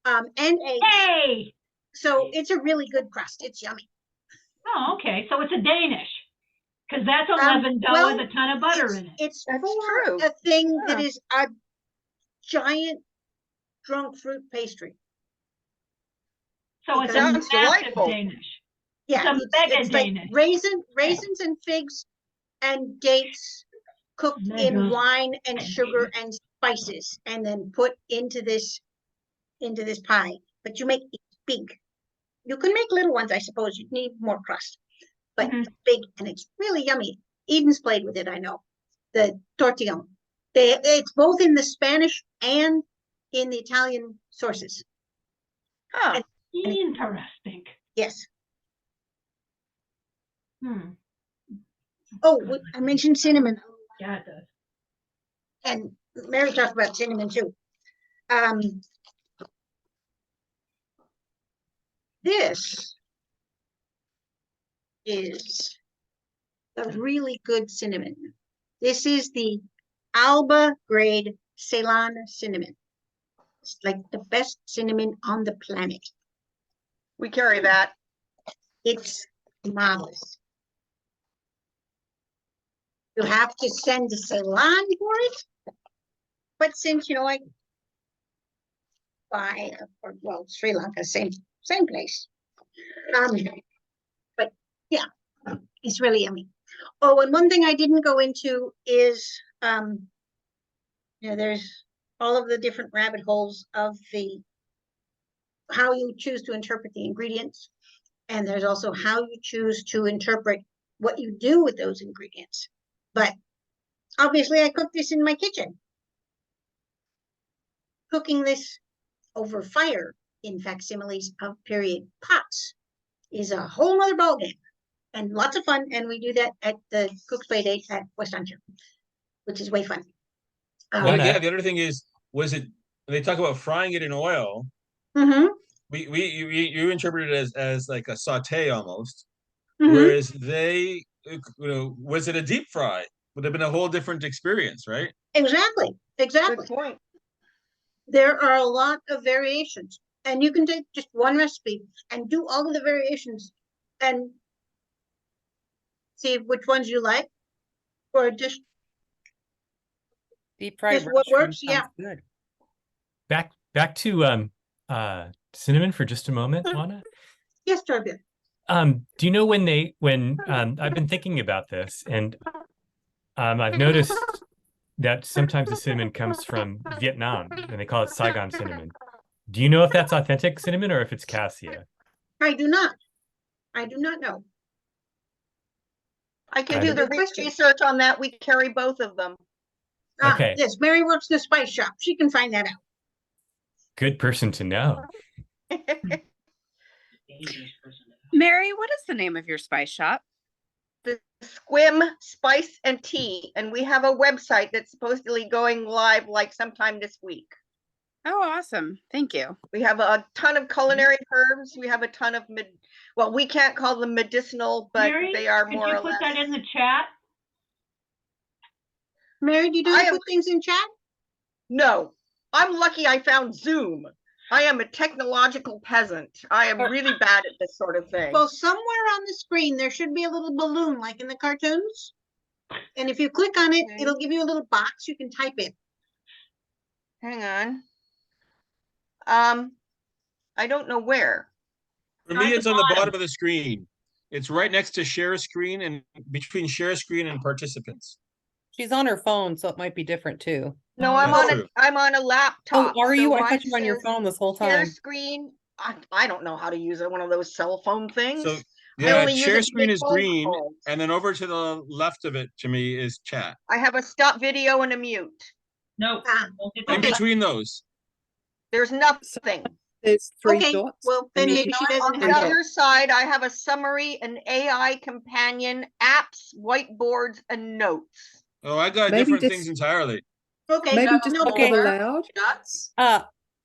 [SPEAKER 2] and eggs.
[SPEAKER 8] Hey!
[SPEAKER 2] So it's a really good crust. It's yummy.
[SPEAKER 8] Oh, okay. So it's a Danish. Because that's a leavened dough
[SPEAKER 2] well,
[SPEAKER 8] with a ton of butter in it.
[SPEAKER 2] It's
[SPEAKER 7] That's
[SPEAKER 2] for
[SPEAKER 7] true.
[SPEAKER 2] a thing that
[SPEAKER 7] Yeah.
[SPEAKER 2] is a giant drunk fruit pastry.
[SPEAKER 8] So it's a
[SPEAKER 7] Sounds
[SPEAKER 8] massive
[SPEAKER 7] delightful.
[SPEAKER 8] Danish.
[SPEAKER 2] Yeah,
[SPEAKER 8] It's a mega
[SPEAKER 2] it's like
[SPEAKER 8] Danish.
[SPEAKER 2] raisins and figs and dates cooked in
[SPEAKER 8] Mega.
[SPEAKER 2] wine and sugar and spices, and then put into this pie. But you make it big. You can make little ones, I suppose. You need more crust, but
[SPEAKER 8] Mhm.
[SPEAKER 2] it's big and it's really yummy. Eden's played with it, I know. The tortillon. It's both in the Spanish and in the Italian sources.
[SPEAKER 7] Huh.
[SPEAKER 8] Interesting.
[SPEAKER 2] Yes.
[SPEAKER 8] Hmm.
[SPEAKER 2] Oh, I mentioned cinnamon,
[SPEAKER 8] Yeah, it does.
[SPEAKER 2] and Mary talked about cinnamon too. This is a really good cinnamon. This is the Alba grade Ceylon cinnamon. It's like the best cinnamon on the planet.
[SPEAKER 7] We carry that.
[SPEAKER 2] It's marvelous. You have to send to Ceylon for it. But since, I buy, well, Sri Lanka, same place. But yeah, it's really yummy. Oh, and one thing I didn't go into is, there's all of the different rabbit holes of how you choose to interpret the ingredients. And there's also how you choose to interpret what you do with those ingredients. But obviously I cook this in my kitchen. Cooking this over fire in facsimiles of period pots is a whole nother ballgame and lots of fun. And we do that at the Cook's Play Date at West Ontario, which is way fun.
[SPEAKER 3] Yeah, the other thing is, they talk about frying it in oil.
[SPEAKER 2] Mm-hmm,
[SPEAKER 3] You interpret it as like a saute almost,
[SPEAKER 2] mm-hmm.
[SPEAKER 3] whereas they, was it a deep fry? Would have been a whole different experience, right?
[SPEAKER 2] Exactly.
[SPEAKER 7] Good point.
[SPEAKER 2] There are a lot of variations, and you can take just one recipe and do all of the variations and see which ones you like, or just
[SPEAKER 1] Deep fried
[SPEAKER 2] what
[SPEAKER 1] mushroom
[SPEAKER 2] works. Yeah.
[SPEAKER 1] sounds good.
[SPEAKER 6] Back to cinnamon for just a moment, Juana.
[SPEAKER 2] Yes, Torbjörn.
[SPEAKER 6] Do you know when I've been thinking about this, and I've noticed that sometimes the cinnamon comes from Vietnam and they call it Saigon cinnamon. Do you know if that's authentic cinnamon or if it's cassia?
[SPEAKER 2] I do not know.
[SPEAKER 7] I can
[SPEAKER 6] Got
[SPEAKER 7] do
[SPEAKER 6] it.
[SPEAKER 7] the
[SPEAKER 2] Good question.
[SPEAKER 7] research on that. We carry both of them.
[SPEAKER 6] Okay.
[SPEAKER 2] Yes, Mary works in the spice shop. She can find that out.
[SPEAKER 6] Good person to know.
[SPEAKER 9] Mary, what is the name of your spice shop?
[SPEAKER 7] The Squim Spice and Tea, and we have a website that's supposedly going live like sometime this week.
[SPEAKER 9] Oh, awesome. Thank you.
[SPEAKER 7] We have a ton of culinary herbs. We have a ton of well, we can't call them medicinal, but
[SPEAKER 8] Mary,
[SPEAKER 7] they are
[SPEAKER 8] could
[SPEAKER 7] more
[SPEAKER 8] you
[SPEAKER 7] or
[SPEAKER 8] put
[SPEAKER 7] less.
[SPEAKER 8] that in the chat?
[SPEAKER 2] Mary, do you
[SPEAKER 7] I am-
[SPEAKER 2] put things in chat?
[SPEAKER 7] No, I'm lucky I found Zoom. I am a technological peasant. I am really bad at this sort of thing.
[SPEAKER 2] Well, somewhere on the screen there should be a little balloon like in the cartoons. And if you click on it,
[SPEAKER 7] Okay.
[SPEAKER 2] it'll give you a little box you can type in.
[SPEAKER 7] Hang on. I don't know where.
[SPEAKER 3] For me, it's on the bottom of the screen. It's right next to share screen and between share screen and participants.
[SPEAKER 1] She's on her phone, so it might be different too.
[SPEAKER 7] No, I'm
[SPEAKER 3] That's
[SPEAKER 7] on
[SPEAKER 3] true.
[SPEAKER 7] I'm on a laptop.
[SPEAKER 1] Oh, are you?
[SPEAKER 7] so
[SPEAKER 1] I
[SPEAKER 7] mine
[SPEAKER 1] thought you were on your
[SPEAKER 7] says
[SPEAKER 1] phone this whole
[SPEAKER 7] Share
[SPEAKER 1] time.
[SPEAKER 7] screen. I don't know how to use it. One of those cell phone things.
[SPEAKER 3] So
[SPEAKER 7] I
[SPEAKER 3] yeah,
[SPEAKER 7] only use it
[SPEAKER 3] share
[SPEAKER 7] to
[SPEAKER 3] screen
[SPEAKER 7] make
[SPEAKER 3] is
[SPEAKER 7] phone
[SPEAKER 3] green,
[SPEAKER 7] calls.
[SPEAKER 3] and then over to the left of it to me is chat.
[SPEAKER 7] I have a stop video and a mute.
[SPEAKER 5] No.
[SPEAKER 2] Ah,
[SPEAKER 5] It's
[SPEAKER 3] In
[SPEAKER 2] okay.
[SPEAKER 3] between those.
[SPEAKER 7] There's nothing.
[SPEAKER 10] There's three
[SPEAKER 2] Okay,
[SPEAKER 10] dots.
[SPEAKER 2] well, then
[SPEAKER 10] and
[SPEAKER 2] maybe she doesn't
[SPEAKER 7] On the
[SPEAKER 2] have it.
[SPEAKER 7] other side, I have a summary, an AI companion, apps, whiteboards, and notes.
[SPEAKER 3] Oh, I got
[SPEAKER 10] Maybe
[SPEAKER 3] different
[SPEAKER 10] just-
[SPEAKER 3] things entirely.
[SPEAKER 2] Okay,
[SPEAKER 10] Maybe
[SPEAKER 2] no,
[SPEAKER 10] just
[SPEAKER 2] no,
[SPEAKER 10] not
[SPEAKER 1] Okay.
[SPEAKER 10] allowed.
[SPEAKER 11] Dots.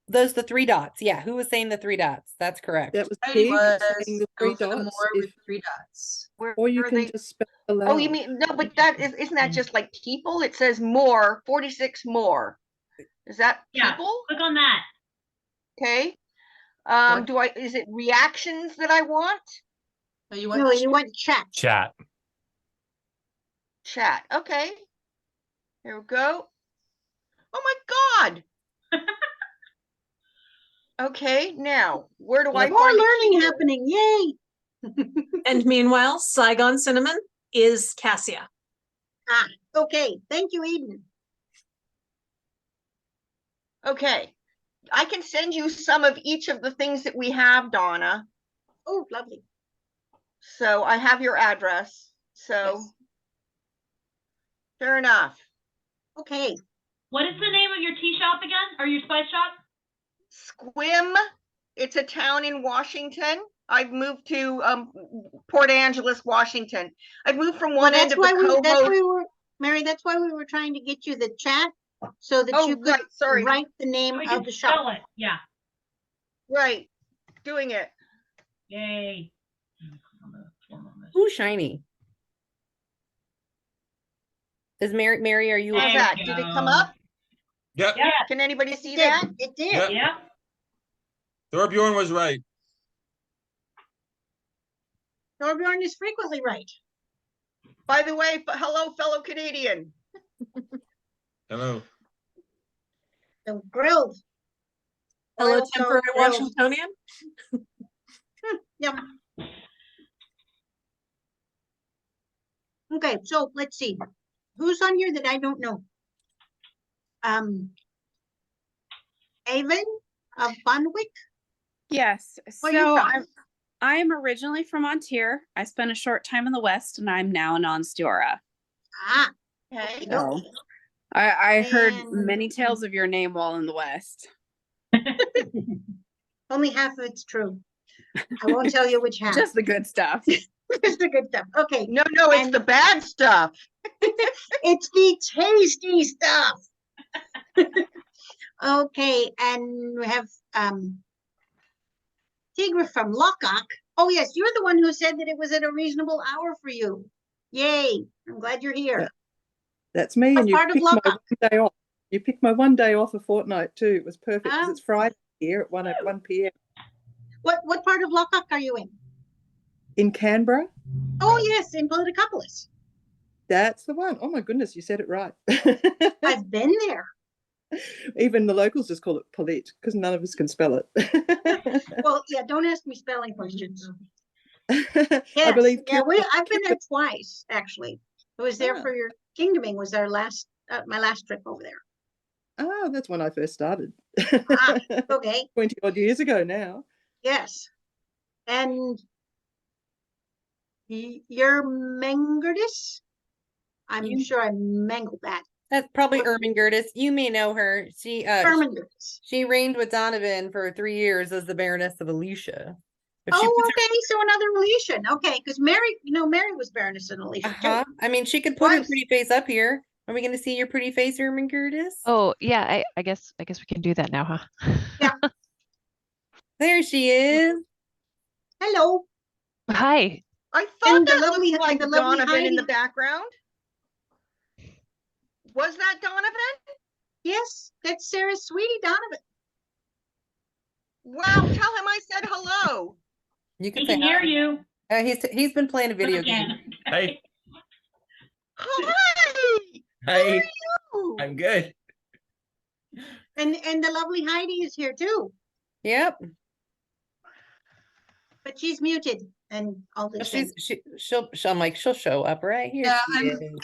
[SPEAKER 1] Those the three dots. Yeah, who was saying the three dots? That's correct.
[SPEAKER 10] That was
[SPEAKER 11] I
[SPEAKER 10] Pig
[SPEAKER 11] was
[SPEAKER 10] saying the three
[SPEAKER 11] go for the
[SPEAKER 10] dots.
[SPEAKER 11] more
[SPEAKER 10] If,
[SPEAKER 11] with 3 dots.
[SPEAKER 7] Where
[SPEAKER 10] or you
[SPEAKER 7] are
[SPEAKER 10] can
[SPEAKER 7] they?
[SPEAKER 10] just spell allowed.
[SPEAKER 7] Oh, you mean, no, but that isn't that just like people? It says more, 46 more. Is that
[SPEAKER 5] Yeah.
[SPEAKER 7] people?
[SPEAKER 5] Click on that.
[SPEAKER 7] Okay.
[SPEAKER 11] What?
[SPEAKER 7] Is it reactions that I want?
[SPEAKER 11] No, you want
[SPEAKER 2] no, you want chat.
[SPEAKER 6] Chat.
[SPEAKER 7] Chat. Okay. Here we go. Oh my God. Okay, now where do I
[SPEAKER 2] More
[SPEAKER 7] find the
[SPEAKER 2] learning
[SPEAKER 7] keyboard?
[SPEAKER 2] happening, yay.
[SPEAKER 11] And meanwhile, Saigon Cinnamon is Cassia.
[SPEAKER 2] Ah, okay, thank you, Eden.
[SPEAKER 7] Okay. I can send you some of each of the things that we have, Donna.
[SPEAKER 2] Oh, lovely.
[SPEAKER 7] So I have your address. So
[SPEAKER 2] Yes.
[SPEAKER 7] fair enough.
[SPEAKER 2] Okay,
[SPEAKER 5] What is the name of your tea shop again? Or your spice shop?
[SPEAKER 7] Squim, it's a town in Washington. I've moved to Port Angeles, Washington. I've moved from
[SPEAKER 2] well,
[SPEAKER 7] one
[SPEAKER 2] that's
[SPEAKER 7] end of
[SPEAKER 2] why
[SPEAKER 7] the
[SPEAKER 2] that's
[SPEAKER 7] co-host.
[SPEAKER 2] why we were, Mary, that's why we were trying to get you the chat so that
[SPEAKER 7] Oh,
[SPEAKER 2] you could
[SPEAKER 7] right, sorry.
[SPEAKER 2] write the name
[SPEAKER 5] We
[SPEAKER 2] of
[SPEAKER 5] can
[SPEAKER 2] the
[SPEAKER 5] spell
[SPEAKER 2] shop.
[SPEAKER 5] it. Yeah.
[SPEAKER 7] Right, doing it.
[SPEAKER 5] Yay.
[SPEAKER 1] Ooh, shiny. Is Mary, are you
[SPEAKER 7] How's
[SPEAKER 5] There
[SPEAKER 7] that?
[SPEAKER 5] we
[SPEAKER 7] Did it
[SPEAKER 5] go.
[SPEAKER 7] come up?
[SPEAKER 3] Yep.
[SPEAKER 5] Yeah.
[SPEAKER 7] Can anybody
[SPEAKER 2] It
[SPEAKER 7] see
[SPEAKER 2] did,
[SPEAKER 7] that?
[SPEAKER 2] it did.
[SPEAKER 3] Yep.
[SPEAKER 5] Yeah.
[SPEAKER 3] Thorbjorn was right.
[SPEAKER 2] Torbjorn is frequently right.
[SPEAKER 7] By the way, hello, fellow Canadian.
[SPEAKER 3] Hello.
[SPEAKER 2] The grilled.
[SPEAKER 11] Hello,
[SPEAKER 2] Oil stove
[SPEAKER 11] temporary
[SPEAKER 2] grilled.
[SPEAKER 11] Washingtonian.
[SPEAKER 2] Yep. Okay, so let's see. Who's on here that I don't know? Avon of Bonwick?
[SPEAKER 9] Yes.
[SPEAKER 2] Where you
[SPEAKER 9] So
[SPEAKER 2] from?
[SPEAKER 9] I am originally from Ontario. I spent a short time in the West and I'm now in Onsteora.
[SPEAKER 2] Ah,
[SPEAKER 7] Okay.
[SPEAKER 9] So I heard
[SPEAKER 2] And-
[SPEAKER 9] many tales of your name while in the West.
[SPEAKER 2] only half of it's true. I won't tell you which half.
[SPEAKER 9] Just the good stuff.
[SPEAKER 2] Just the good stuff. Okay,
[SPEAKER 7] No, it's
[SPEAKER 2] And-
[SPEAKER 7] the bad stuff.
[SPEAKER 2] it's the tasty stuff. Okay, and we have Tigra from Lockdock. Oh yes, you're the one who said that it was at a reasonable hour for you. Yay! I'm glad you're here.
[SPEAKER 10] Yeah. That's me,
[SPEAKER 2] What
[SPEAKER 10] and you
[SPEAKER 2] part of
[SPEAKER 10] picked my
[SPEAKER 2] Lockdock?
[SPEAKER 10] 1 day off. You picked my 1 day off a fortnight too. It was perfect because
[SPEAKER 2] Ah.
[SPEAKER 10] it's Friday here at 1 p.m.
[SPEAKER 2] What part of Lockdock are you in?
[SPEAKER 10] in Canberra.
[SPEAKER 2] Oh yes, in Politicopolis.
[SPEAKER 10] That's the one. Oh my goodness, you said it right.
[SPEAKER 2] I've been there.
[SPEAKER 10] Even the locals just call it Polit because none of us can spell it.
[SPEAKER 2] Well, yeah, don't ask me spelling questions.
[SPEAKER 10] I
[SPEAKER 2] Yes,
[SPEAKER 10] believe
[SPEAKER 2] yeah,
[SPEAKER 10] Cuba-
[SPEAKER 2] I've been there twice, actually. I was there
[SPEAKER 10] Ah.
[SPEAKER 2] for your kingdoming, was our last, my last trip over there.
[SPEAKER 10] Oh, that's when I first started.
[SPEAKER 2] Ah. Okay,
[SPEAKER 10] 20 odd years ago now.
[SPEAKER 2] yes. And you're Mengerdis? I'm
[SPEAKER 1] You-
[SPEAKER 2] sure I mangled that.
[SPEAKER 1] That's probably
[SPEAKER 2] What-
[SPEAKER 1] Ermengerdis. You may know her.
[SPEAKER 2] Ermengerdis.
[SPEAKER 1] She reigned with Donovan for 3 years as the Baroness of Alicia. But she
[SPEAKER 2] Oh,
[SPEAKER 1] puts
[SPEAKER 2] okay, so another relation. Okay, because Mary, Mary was Baroness and Alicia too.
[SPEAKER 1] Uh-huh. I mean, she could put her
[SPEAKER 2] Twice.
[SPEAKER 1] pretty face up here. Are we going to see your pretty face, Ermengerdis?
[SPEAKER 12] Oh, yeah, I guess we can do that now, huh?
[SPEAKER 1] There she is.
[SPEAKER 2] Hello.
[SPEAKER 12] Hi.
[SPEAKER 7] I thought
[SPEAKER 2] And the
[SPEAKER 7] that
[SPEAKER 2] lovely-
[SPEAKER 7] looked like
[SPEAKER 2] and the lovely
[SPEAKER 7] Donovan in the
[SPEAKER 2] Heidi.
[SPEAKER 7] background. Was that Donovan?
[SPEAKER 2] Yes, that's Sarah's sweetie, Donovan.
[SPEAKER 7] Wow, tell him I said hello.
[SPEAKER 1] You can
[SPEAKER 5] He
[SPEAKER 1] say
[SPEAKER 5] can hear
[SPEAKER 1] hi.
[SPEAKER 5] you.
[SPEAKER 1] He's been playing a video game.
[SPEAKER 13] Hey,
[SPEAKER 7] Hi.
[SPEAKER 13] hey,
[SPEAKER 7] Ooh.
[SPEAKER 13] I'm good.
[SPEAKER 2] And the lovely Heidi is here too,
[SPEAKER 1] Yep.
[SPEAKER 2] but she's muted and all
[SPEAKER 1] Well,
[SPEAKER 2] this. thing.
[SPEAKER 1] she'll I'm like, she'll show up right here.
[SPEAKER 11] Yeah,
[SPEAKER 1] she
[SPEAKER 11] I'm-
[SPEAKER 1] is.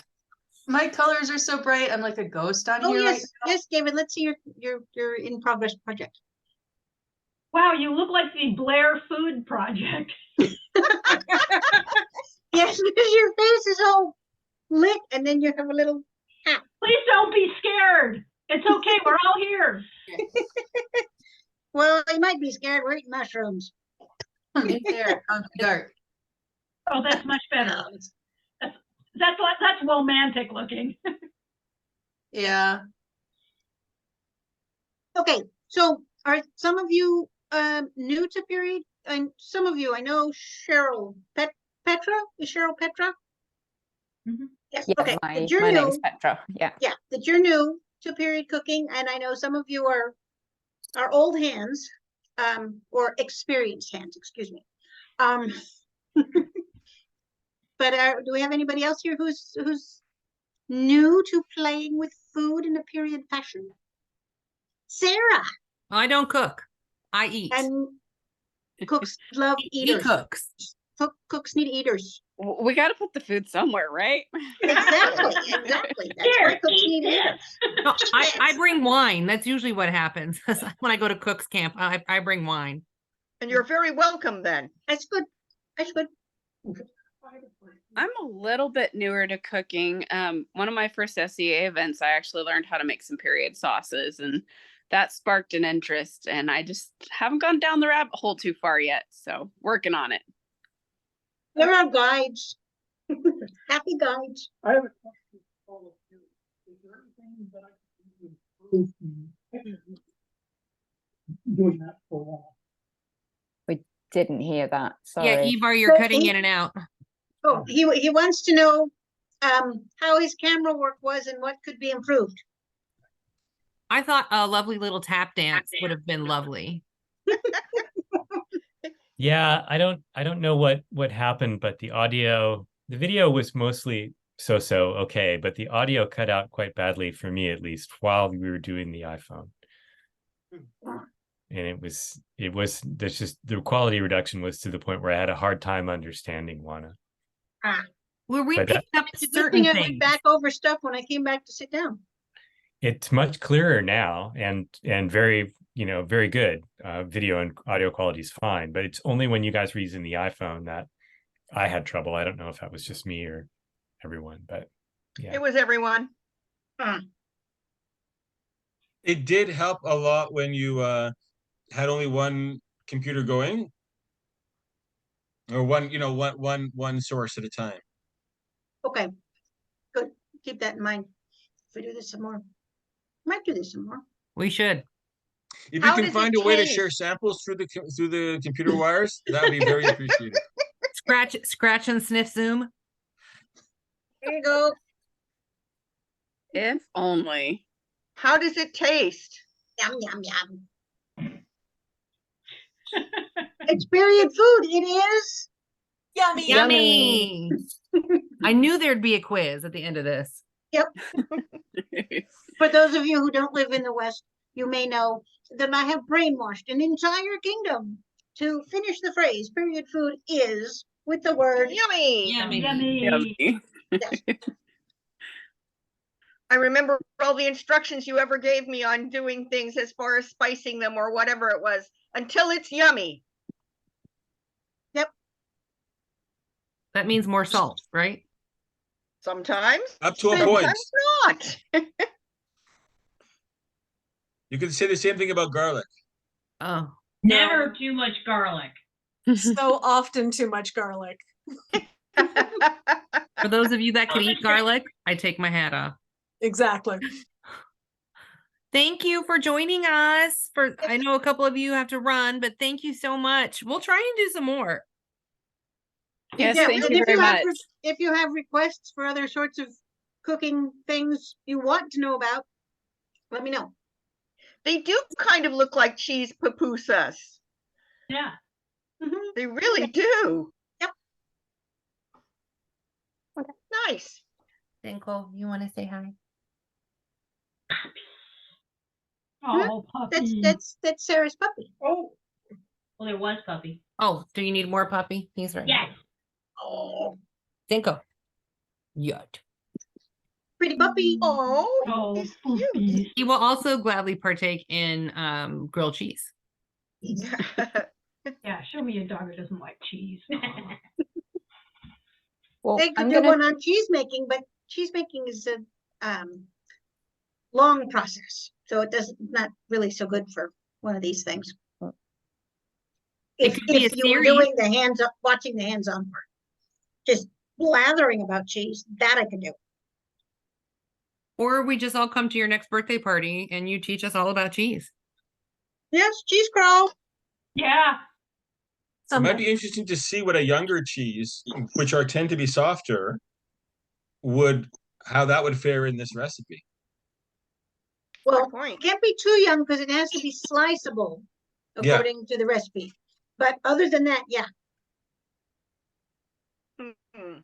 [SPEAKER 11] My colors are so bright. I'm like a ghost on
[SPEAKER 2] Oh
[SPEAKER 11] here
[SPEAKER 2] yes,
[SPEAKER 11] right
[SPEAKER 2] yes, David. Let's see your in progress project.
[SPEAKER 5] Wow, you look like the Blair Food Project.
[SPEAKER 2] Yes, because your face is all lit, and then you have a little.
[SPEAKER 5] Please don't be scared. It's okay. We're all here.
[SPEAKER 2] Well, they might be scared. We're eating mushrooms.
[SPEAKER 13] There, go.
[SPEAKER 5] Oh, that's much better. That's romantic looking.
[SPEAKER 13] Yeah.
[SPEAKER 2] Okay, so are some of you new to period? And some of you, I know Cheryl Petra. Is Cheryl Petra? Yes.
[SPEAKER 14] Yeah,
[SPEAKER 2] Okay.
[SPEAKER 14] my
[SPEAKER 2] That you're
[SPEAKER 14] name's
[SPEAKER 2] new.
[SPEAKER 14] Petra. Yeah.
[SPEAKER 2] Yeah, that you're new to period cooking, and I know some of you are old hands, or experienced hands. Excuse me. But do we have anybody else here who's new to playing with food in a period fashion? Sarah.
[SPEAKER 1] I don't cook. I eat.
[SPEAKER 2] And cooks love
[SPEAKER 1] He
[SPEAKER 2] eaters.
[SPEAKER 1] cooks.
[SPEAKER 2] Cooks need eaters.
[SPEAKER 9] We got to put the food somewhere, right?
[SPEAKER 2] Exactly. Exactly. That's why cooks need eaters.
[SPEAKER 1] No, I bring wine. That's usually what happens. When I go to cook's camp, I bring wine.
[SPEAKER 7] And you're very welcome then.
[SPEAKER 2] That's good. That's good.
[SPEAKER 9] I'm a little bit newer to cooking. One of my first SEA events, I actually learned how to make some period sauces, and that sparked an interest. And I just haven't gone down the rabbit hole too far yet. So working on it.
[SPEAKER 2] There are guides. Happy guides.
[SPEAKER 4] I have a question for all of you. Is there anything that I can do to improve doing that for a while?
[SPEAKER 14] We didn't hear that. Sorry.
[SPEAKER 1] Yeah, Ivar, you're cutting in and out.
[SPEAKER 2] Oh, he wants to know how his camera work was and what could be improved.
[SPEAKER 1] I thought a lovely little tap dance would have been lovely.
[SPEAKER 6] Yeah, I don't know what happened, but the video was mostly so okay, but the audio cut out quite badly for me, at least, while we were doing the iPhone. And there's just the quality reduction was to the point where I had a hard time understanding Juana.
[SPEAKER 1] Well, we picked up
[SPEAKER 2] It's a good
[SPEAKER 1] certain
[SPEAKER 2] thing I went
[SPEAKER 1] things.
[SPEAKER 2] back over stuff when I came back to sit down.
[SPEAKER 6] It's much clearer now and very, very good. Video and audio quality is fine, but it's only when you guys were using the iPhone that I had trouble. I don't know if that was just me or everyone, but yeah.
[SPEAKER 7] It was everyone.
[SPEAKER 3] It did help a lot when you had only one computer going, or one source at a time.
[SPEAKER 2] Okay, good. Keep that in mind. If we do this some more, might do this some more.
[SPEAKER 1] We should.
[SPEAKER 3] If
[SPEAKER 2] How
[SPEAKER 3] you
[SPEAKER 2] does
[SPEAKER 3] can find
[SPEAKER 2] it
[SPEAKER 3] a way to
[SPEAKER 2] taste?
[SPEAKER 3] share samples through the computer wires, that would be very appreciated.
[SPEAKER 1] Scratch and sniff Zoom.
[SPEAKER 2] There you go.
[SPEAKER 9] If only.
[SPEAKER 7] How does it taste?
[SPEAKER 2] Yum, yum, yum. It's period food. It is.
[SPEAKER 13] Yummy.
[SPEAKER 1] Yummy. I knew there'd be a quiz at the end of this.
[SPEAKER 2] Yep. For those of you who don't live in the West, you may know that I have brainwashed an entire kingdom to finish the phrase period food is with the word
[SPEAKER 7] Yummy.
[SPEAKER 5] Yummy.
[SPEAKER 2] yes.
[SPEAKER 7] I remember all the instructions you ever gave me on doing things as far as spicing them or whatever it was, until it's yummy.
[SPEAKER 2] Yep.
[SPEAKER 1] That means more salt, right?
[SPEAKER 7] Sometimes.
[SPEAKER 3] Up to a
[SPEAKER 7] Sometimes
[SPEAKER 3] point.
[SPEAKER 7] not.
[SPEAKER 3] You can say the same thing about garlic.
[SPEAKER 1] Oh.
[SPEAKER 5] Never too much garlic.
[SPEAKER 13] So often too much garlic.
[SPEAKER 1] For those of you that can eat garlic, I take my hat off.
[SPEAKER 13] Exactly.
[SPEAKER 1] Thank you for joining us. I know a couple of you have to run, but thank you so much. We'll try and do some more.
[SPEAKER 9] Yes,
[SPEAKER 2] Yeah,
[SPEAKER 9] thank
[SPEAKER 2] and
[SPEAKER 9] you
[SPEAKER 2] if
[SPEAKER 9] very
[SPEAKER 2] have
[SPEAKER 9] much.
[SPEAKER 2] if you have requests for other sorts of cooking things you want to know about, let me know.
[SPEAKER 7] They do kind of look like cheese pupusas.
[SPEAKER 5] Yeah.
[SPEAKER 7] They really do.
[SPEAKER 2] Yep.
[SPEAKER 7] Nice.
[SPEAKER 1] Dinkle, you want to say hi?
[SPEAKER 5] Oh, puppy.
[SPEAKER 2] That's Sarah's puppy.
[SPEAKER 4] Oh,
[SPEAKER 5] Well, there was puppy.
[SPEAKER 1] Oh, do you need more puppy? He's right.
[SPEAKER 5] Yes.
[SPEAKER 2] Oh,
[SPEAKER 1] Dinkle. Yut.
[SPEAKER 2] pretty puppy.
[SPEAKER 7] Oh,
[SPEAKER 5] Oh,
[SPEAKER 7] he's cute.
[SPEAKER 5] puppy.
[SPEAKER 1] He will also gladly partake in grilled cheese.
[SPEAKER 5] Yeah, show me a dog that doesn't like cheese.
[SPEAKER 14] Well,
[SPEAKER 2] They could
[SPEAKER 14] I'm
[SPEAKER 2] do
[SPEAKER 14] gonna
[SPEAKER 2] one on cheese making, but cheese making is a long process. So it doesn't, not really so good for one of these things.
[SPEAKER 1] It could be a
[SPEAKER 2] If you were
[SPEAKER 1] series.
[SPEAKER 2] doing the hands-on, watching the hands-on part, just blathering about cheese, that I could do.
[SPEAKER 1] Or we just all come to your next birthday party and you teach us all about cheese.
[SPEAKER 2] Yes, cheese crawl.
[SPEAKER 5] Yeah.
[SPEAKER 3] It might be interesting to see what a younger cheese, which are tend to be softer, how that would fare in this recipe.
[SPEAKER 2] Well, it can't be too young because it has to be sliceable
[SPEAKER 3] Yeah.
[SPEAKER 2] according to the recipe. But other than that, yeah. So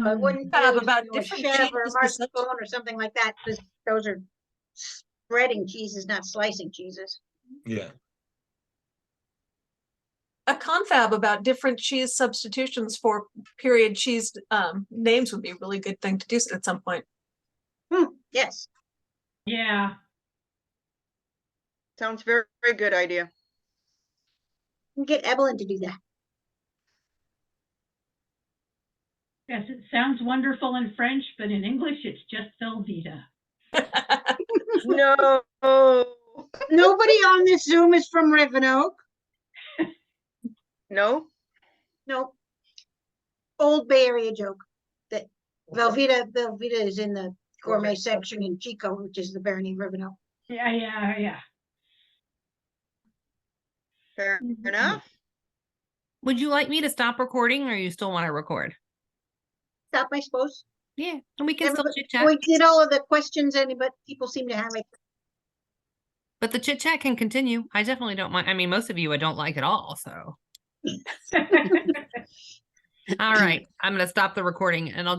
[SPEAKER 2] I wouldn't
[SPEAKER 13] Have
[SPEAKER 2] use,
[SPEAKER 13] about
[SPEAKER 2] you know, a
[SPEAKER 13] different
[SPEAKER 2] chef or a
[SPEAKER 13] cheeses for
[SPEAKER 2] mascarpone or something like that, because those are spreading cheeses, not slicing cheeses.
[SPEAKER 3] Yeah.
[SPEAKER 13] A confab about different cheese substitutions for period cheese names would be a really good thing to do at some point.
[SPEAKER 2] Yes.
[SPEAKER 5] Yeah.
[SPEAKER 7] Sounds very, very good idea.
[SPEAKER 2] Get Evelyn to do that.
[SPEAKER 5] Yes, it sounds wonderful in French, but in English, it's just Velveeta.
[SPEAKER 7] No.
[SPEAKER 2] Nobody on this Zoom is from Rivenoak.
[SPEAKER 7] No.
[SPEAKER 2] No. Old Bay Area joke that Velveeta is in the gourmet section in Chico, which is the Barony of Rivenoak.
[SPEAKER 5] Yeah.
[SPEAKER 7] Fair enough.
[SPEAKER 1] Would you like me to stop recording or you still want to record?
[SPEAKER 2] Stop, I suppose.
[SPEAKER 1] Yeah, and we can still
[SPEAKER 2] Everybody-
[SPEAKER 1] chit chat.
[SPEAKER 2] We did all of the questions, but people seem to have it.
[SPEAKER 1] But the chit chat can continue. I definitely don't mind. I mean, most of you I don't like at all. So, all right, I'm going to stop the recording and I'll